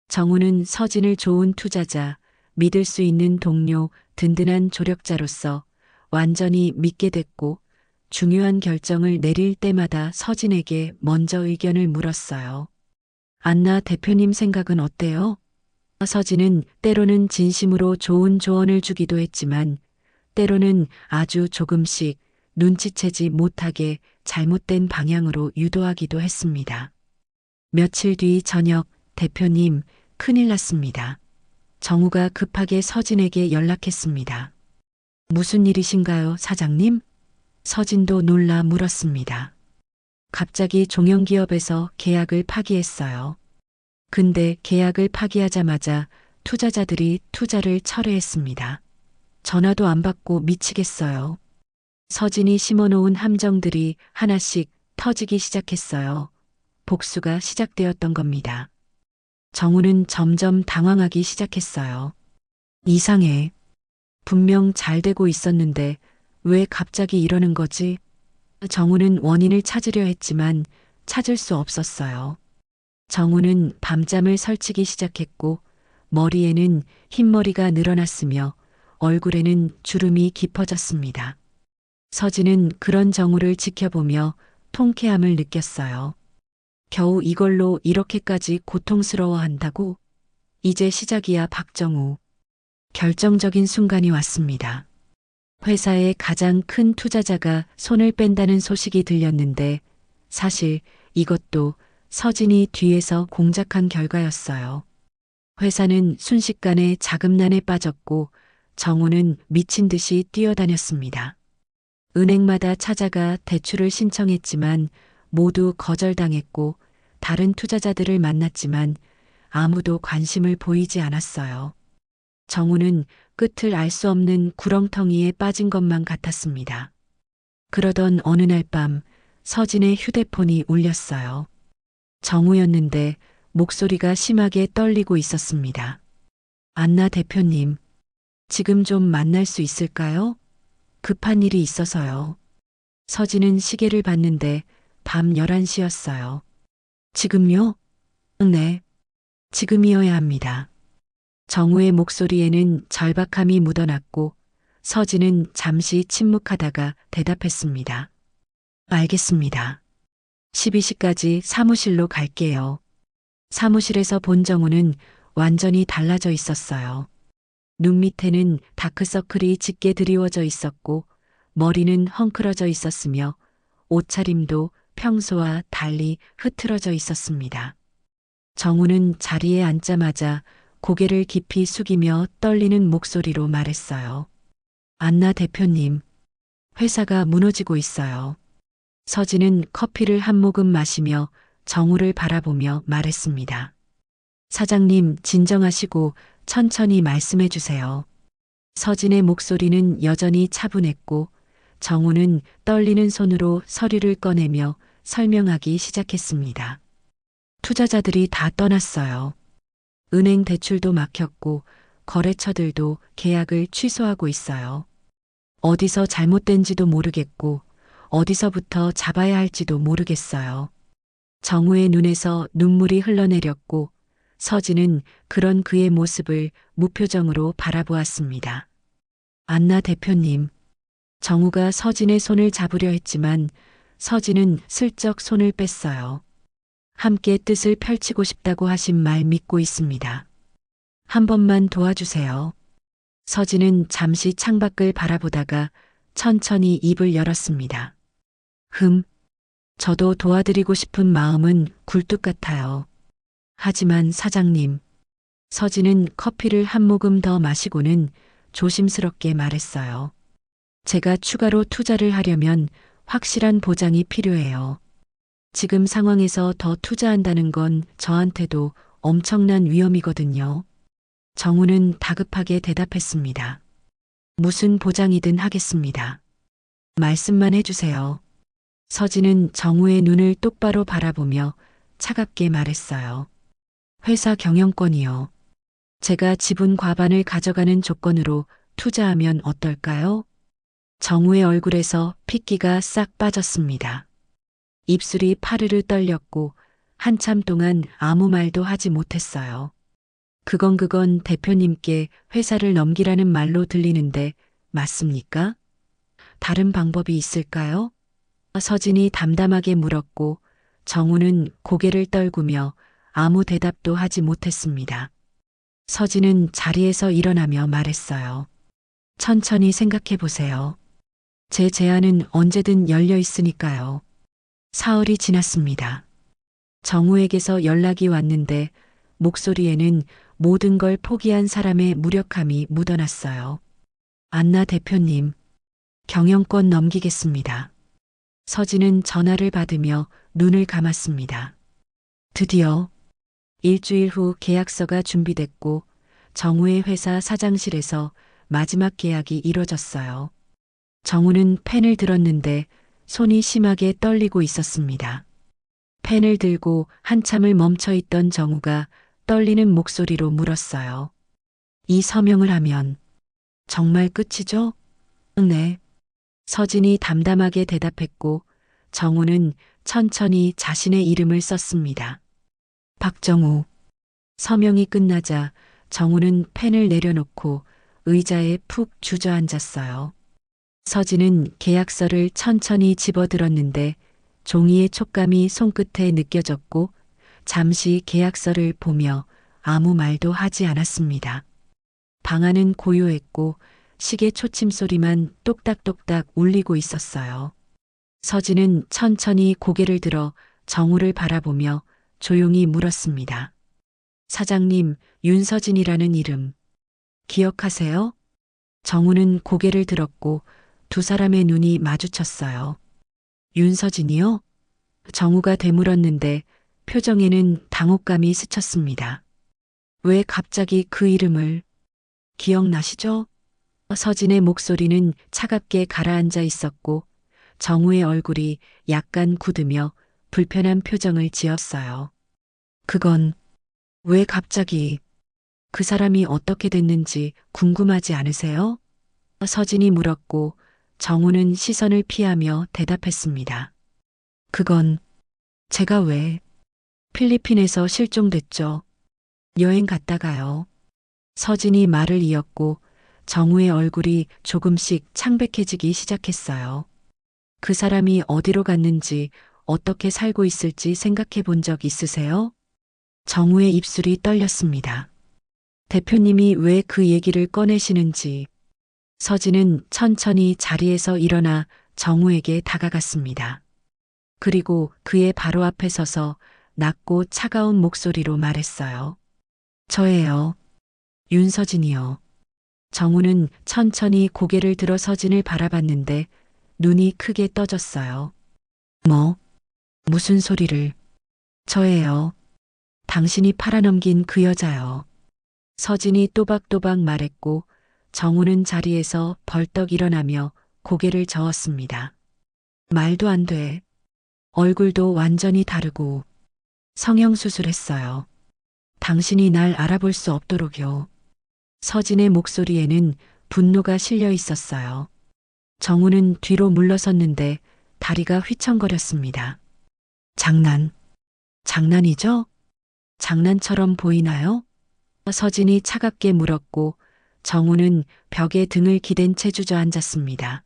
정우는 서진을 좋은 투자자, 믿을 수 있는 동료, 든든한 조력자로서 완전히 믿게 됐고 중요한 결정을 내릴 때마다 서진에게 먼저 의견을 물었어요. 안나 대표님 생각은 어때요? 서진은 때로는 진심으로 좋은 조언을 주기도 했지만 때로는 아주 조금씩 눈치채지 못하게 잘못된 방향으로 유도하기도 했습니다. 며칠 뒤 저녁 대표님 큰일 났습니다. 정우가 급하게 서진에게 연락했습니다. 무슨 일이신가요, 사장님? 서진도 놀라 물었습니다. 갑자기 종영기업에서 계약을 파기했어요. 근데 계약을 파기하자마자 투자자들이 투자를 철회했습니다. 전화도 안 받고 미치겠어요. 서진이 심어놓은 함정들이 하나씩 터지기 시작했어요. 복수가 시작되었던 겁니다. 정우는 점점 당황하기 시작했어요. 이상해. 분명 잘 되고 있었는데 왜 갑자기 이러는 거지? 정우는 원인을 찾으려 했지만 찾을 수 없었어요. 정우는 밤잠을 설치기 시작했고 머리에는 흰머리가 늘어났으며 얼굴에는 주름이 깊어졌습니다. 서진은 그런 정우를 지켜보며 통쾌함을 느꼈어요. 겨우 이걸로 이렇게까지 고통스러워한다고? 이제 시작이야, 박정우. 결정적인 순간이 왔습니다. 회사의 가장 큰 투자자가 손을 뺀다는 소식이 들렸는데 사실 이것도 서진이 뒤에서 공작한 결과였어요. 회사는 순식간에 자금난에 빠졌고 정우는 미친 듯이 뛰어다녔습니다. 은행마다 찾아가 대출을 신청했지만 모두 거절당했고 다른 투자자들을 만났지만 아무도 관심을 보이지 않았어요. 정우는 끝을 알 수 없는 구렁텅이에 빠진 것만 같았습니다. 그러던 어느 날 밤 서진의 휴대폰이 울렸어요. 정우였는데 목소리가 심하게 떨리고 있었습니다. 안나 대표님, 지금 좀 만날 수 있을까요? 급한 일이 있어서요. 서진은 시계를 봤는데 밤 11시였어요. 지금요? 네. 지금이어야 합니다. 정우의 목소리에는 절박함이 묻어났고 서진은 잠시 침묵하다가 대답했습니다. 알겠습니다. 12시까지 사무실로 갈게요. 사무실에서 본 정우는 완전히 달라져 있었어요. 눈 밑에는 다크서클이 짙게 드리워져 있었고 머리는 헝클어져 있었으며 옷차림도 평소와 달리 흐트러져 있었습니다. 정우는 자리에 앉자마자 고개를 깊이 숙이며 떨리는 목소리로 말했어요. 안나 대표님, 회사가 무너지고 있어요. 서진은 커피를 한 모금 마시며 정우를 바라보며 말했습니다. 사장님, 진정하시고 천천히 말씀해 주세요. 서진의 목소리는 여전히 차분했고 정우는 떨리는 손으로 서류를 꺼내며 설명하기 시작했습니다. 투자자들이 다 떠났어요. 은행 대출도 막혔고 거래처들도 계약을 취소하고 있어요. 어디서 잘못된지도 모르겠고 어디서부터 잡아야 할지도 모르겠어요. 정우의 눈에서 눈물이 흘러내렸고 서진은 그런 그의 모습을 무표정으로 바라보았습니다. 안나 대표님, 정우가 서진의 손을 잡으려 했지만 서진은 슬쩍 손을 뺐어요. 함께 뜻을 펼치고 싶다고 하신 말 믿고 있습니다. 한 번만 도와주세요. 서진은 잠시 창밖을 바라보다가 천천히 입을 열었습니다. 저도 도와드리고 싶은 마음은 굴뚝 같아요. 하지만 사장님, 서진은 커피를 한 모금 더 마시고는 조심스럽게 말했어요. 제가 추가로 투자를 하려면 확실한 보장이 필요해요. 지금 상황에서 더 투자한다는 건 저한테도 엄청난 위험이거든요. 정우는 다급하게 대답했습니다. 무슨 보장이든 하겠습니다. 말씀만 해주세요. 서진은 정우의 눈을 똑바로 바라보며 차갑게 말했어요. 회사 경영권이요. 제가 지분 과반을 가져가는 조건으로 투자하면 어떨까요? 정우의 얼굴에서 핏기가 싹 빠졌습니다. 입술이 파르르 떨렸고 한참 동안 아무 말도 하지 못했어요. 그건 대표님께 회사를 넘기라는 말로 들리는데 맞습니까? 다른 방법이 있을까요? 서진이 담담하게 물었고 정우는 고개를 떨구며 아무 대답도 하지 못했습니다. 서진은 자리에서 일어나며 말했어요. 천천히 생각해 보세요. 제 제안은 언제든 열려 있으니까요. 사흘이 지났습니다. 정우에게서 연락이 왔는데 목소리에는 모든 걸 포기한 사람의 무력함이 묻어났어요. 안나 대표님, 경영권 넘기겠습니다. 서진은 전화를 받으며 눈을 감았습니다. 드디어 일주일 후 계약서가 준비됐고 정우의 회사 사장실에서 마지막 계약이 이뤄졌어요. 정우는 펜을 들었는데 손이 심하게 떨리고 있었습니다. 펜을 들고 한참을 멈춰 있던 정우가 떨리는 목소리로 물었어요. 이 서명을 하면 정말 끝이죠? 네. 서진이 담담하게 대답했고 정우는 천천히 자신의 이름을 썼습니다. 박정우. 서명이 끝나자 정우는 펜을 내려놓고 의자에 푹 주저앉았어요. 서진은 계약서를 천천히 집어들었는데 종이의 촉감이 손끝에 느껴졌고 잠시 계약서를 보며 아무 말도 하지 않았습니다. 방 안은 고요했고 시계 초침 소리만 똑딱똑딱 울리고 있었어요. 서진은 천천히 고개를 들어 정우를 바라보며 조용히 물었습니다. 사장님, 윤서진이라는 이름 기억하세요? 정우는 고개를 들었고 두 사람의 눈이 마주쳤어요. 윤서진이요? 정우가 되물었는데 표정에는 당혹감이 스쳤습니다. 왜 갑자기 그 이름을 기억나시죠? 서진의 목소리는 차갑게 가라앉아 있었고 정우의 얼굴이 약간 굳으며 불편한 표정을 지었어요. 그건 왜 갑자기 그 사람이 어떻게 됐는지 궁금하지 않으세요? 서진이 물었고 정우는 시선을 피하며 대답했습니다. 그건 제가 왜 필리핀에서 실종됐죠. 여행 갔다가요. 서진이 말을 이었고 정우의 얼굴이 조금씩 창백해지기 시작했어요. 그 사람이 어디로 갔는지 어떻게 살고 있을지 생각해 본 적 있으세요? 정우의 입술이 떨렸습니다. 대표님이 왜 그 얘기를 꺼내시는지. 서진은 천천히 자리에서 일어나 정우에게 다가갔습니다. 그리고 그의 바로 앞에 서서 낮고 차가운 목소리로 말했어요. 저예요. 윤서진이요. 정우는 천천히 고개를 들어 서진을 바라봤는데 눈이 크게 떠졌어요. 무슨 소리를. 저예요. 당신이 팔아넘긴 그 여자요. 서진이 또박또박 말했고 정우는 자리에서 벌떡 일어나며 고개를 저었습니다. 말도 안 돼. 얼굴도 완전히 다르고 성형수술했어요. 당신이 날 알아볼 수 없도록요. 서진의 목소리에는 분노가 실려 있었어요. 정우는 뒤로 물러섰는데 다리가 휘청거렸습니다. 장난이죠? 장난처럼 보이나요? 서진이 차갑게 물었고 정우는 벽에 등을 기댄 채 주저앉았습니다.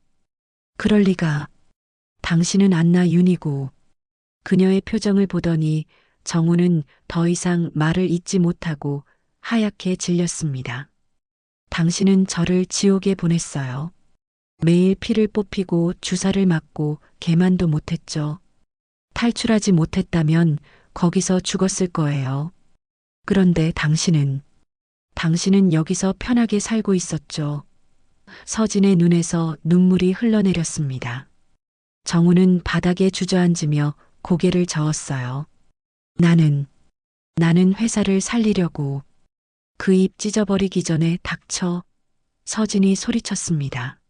그럴 리가. 당신은 안나 윤이고. 그녀의 표정을 보더니 정우는 더 이상 말을 잇지 못하고 하얗게 질렸습니다. 당신은 저를 지옥에 보냈어요. 매일 피를 뽑히고 주사를 맞고 개만도 못했죠. 탈출하지 못했다면 거기서 죽었을 거예요. 그런데 당신은 여기서 편하게 살고 있었죠. 서진의 눈에서 눈물이 흘러내렸습니다. 정우는 바닥에 주저앉으며 고개를 저었어요. 나는 회사를 살리려고. 그 입 찢어버리기 전에 닥쳐. 서진이 소리쳤습니다.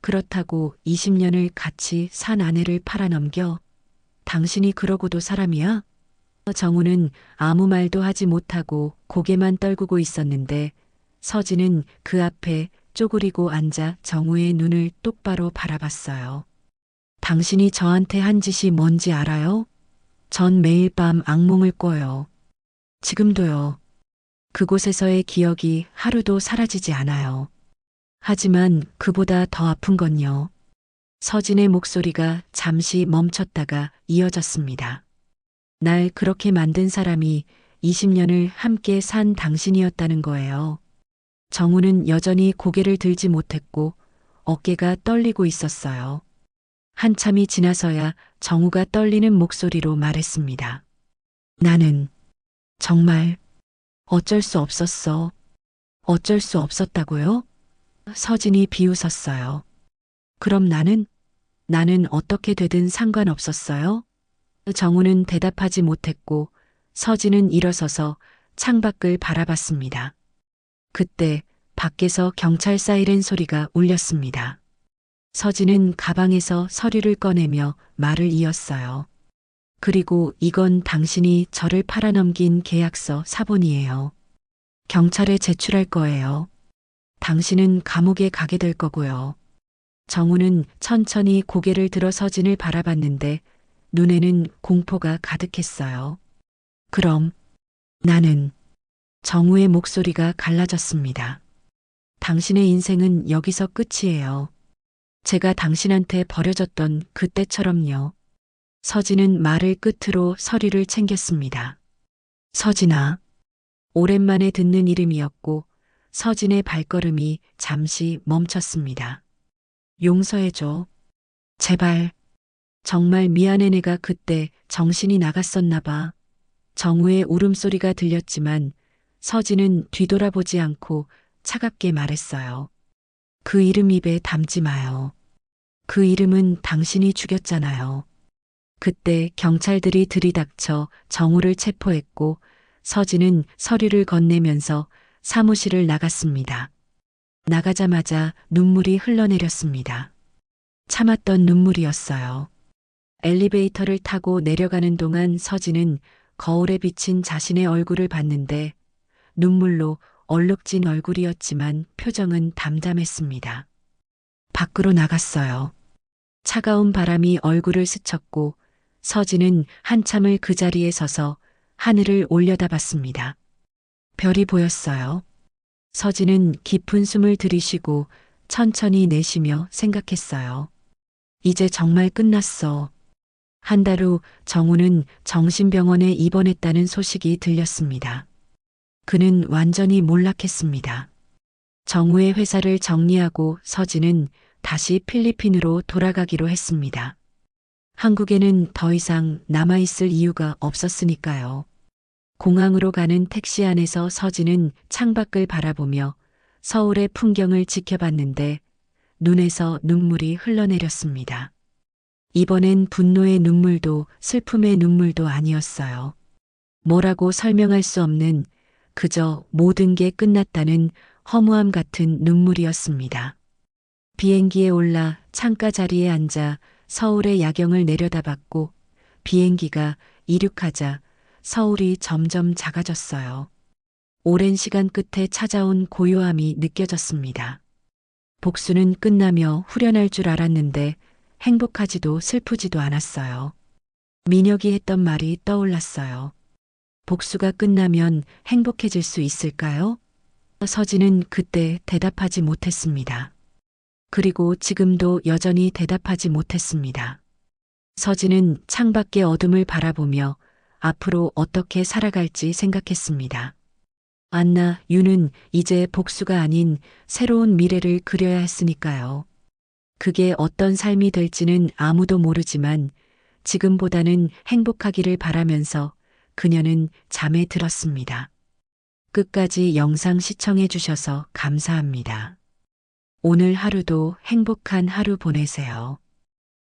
그렇다고 20년을 같이 산 아내를 팔아넘겨. 당신이 그러고도 사람이야? 정우는 아무 말도 하지 못하고 고개만 떨구고 있었는데 서진은 그 앞에 쪼그리고 앉아 정우의 눈을 똑바로 바라봤어요. 당신이 저한테 한 짓이 뭔지 알아요? 전 매일 밤 악몽을 꿔요. 지금도요. 그곳에서의 기억이 하루도 사라지지 않아요. 하지만 그보다 더 아픈 건요. 서진의 목소리가 잠시 멈췄다가 이어졌습니다. 날 그렇게 만든 사람이 20년을 함께 산 당신이었다는 거예요. 정우는 여전히 고개를 들지 못했고 어깨가 떨리고 있었어요. 한참이 지나서야 정우가 떨리는 목소리로 말했습니다. 나는 정말 어쩔 수 없었어. 어쩔 수 없었다고요? 서진이 비웃었어요. 그럼 나는 어떻게 되든 상관없었어요? 정우는 대답하지 못했고 서진은 일어서서 창밖을 바라봤습니다. 그때 밖에서 경찰 사이렌 소리가 울렸습니다. 서진은 가방에서 서류를 꺼내며 말을 이었어요. 그리고 이건 당신이 저를 팔아넘긴 계약서 사본이에요. 경찰에 제출할 거예요. 당신은 감옥에 가게 될 거고요. 정우는 천천히 고개를 들어 서진을 바라봤는데 눈에는 공포가 가득했어요. 그럼 나는 정우의 목소리가 갈라졌습니다. 당신의 인생은 여기서 끝이에요. 제가 당신한테 버려졌던 그때처럼요. 서진은 말을 끝으로 서류를 챙겼습니다. 서진아. 오랜만에 듣는 이름이었고 서진의 발걸음이 잠시 멈췄습니다. 용서해줘. 제발. 정말 미안해 내가 그때 정신이 나갔었나 봐. 정우의 울음소리가 들렸지만 서진은 뒤돌아보지 않고 차갑게 말했어요. 그 이름 입에 담지 마요. 그 이름은 당신이 죽였잖아요. 그때 경찰들이 들이닥쳐 정우를 체포했고 서진은 서류를 건네면서 사무실을 나갔습니다. 나가자마자 눈물이 흘러내렸습니다. 참았던 눈물이었어요. 엘리베이터를 타고 내려가는 동안 서진은 거울에 비친 자신의 얼굴을 봤는데 눈물로 얼룩진 얼굴이었지만 표정은 담담했습니다. 밖으로 나갔어요. 차가운 바람이 얼굴을 스쳤고 서진은 한참을 그 자리에 서서 하늘을 올려다봤습니다. 별이 보였어요. 서진은 깊은 숨을 들이쉬고 천천히 내쉬며 생각했어요. 이제 정말 끝났어. 한 달 후 정우는 정신병원에 입원했다는 소식이 들렸습니다. 그는 완전히 몰락했습니다. 정우의 회사를 정리하고 서진은 다시 필리핀으로 돌아가기로 했습니다. 한국에는 더 이상 남아있을 이유가 없었으니까요. 공항으로 가는 택시 안에서 서진은 창밖을 바라보며 서울의 풍경을 지켜봤는데 눈에서 눈물이 흘러내렸습니다. 이번엔 분노의 눈물도 슬픔의 눈물도 아니었어요. 뭐라고 설명할 수 없는 그저 모든 게 끝났다는 허무함 같은 눈물이었습니다. 비행기에 올라 창가 자리에 앉아 서울의 야경을 내려다봤고 비행기가 이륙하자 서울이 점점 작아졌어요. 오랜 시간 끝에 찾아온 고요함이 느껴졌습니다. 복수는 끝나며 후련할 줄 알았는데 행복하지도 슬프지도 않았어요. 민혁이 했던 말이 떠올랐어요. 복수가 끝나면 행복해질 수 있을까요? 서진은 그때 대답하지 못했습니다. 그리고 지금도 여전히 대답하지 못했습니다. 서진은 창밖의 어둠을 바라보며 앞으로 어떻게 살아갈지 생각했습니다. 안나, 유는 이제 복수가 아닌 새로운 미래를 그려야 했으니까요. 그게 어떤 삶이 될지는 아무도 모르지만 지금보다는 행복하기를 바라면서 그녀는 잠에 들었습니다. 끝까지 영상 시청해 주셔서 감사합니다. 오늘 하루도 행복한 하루 보내세요.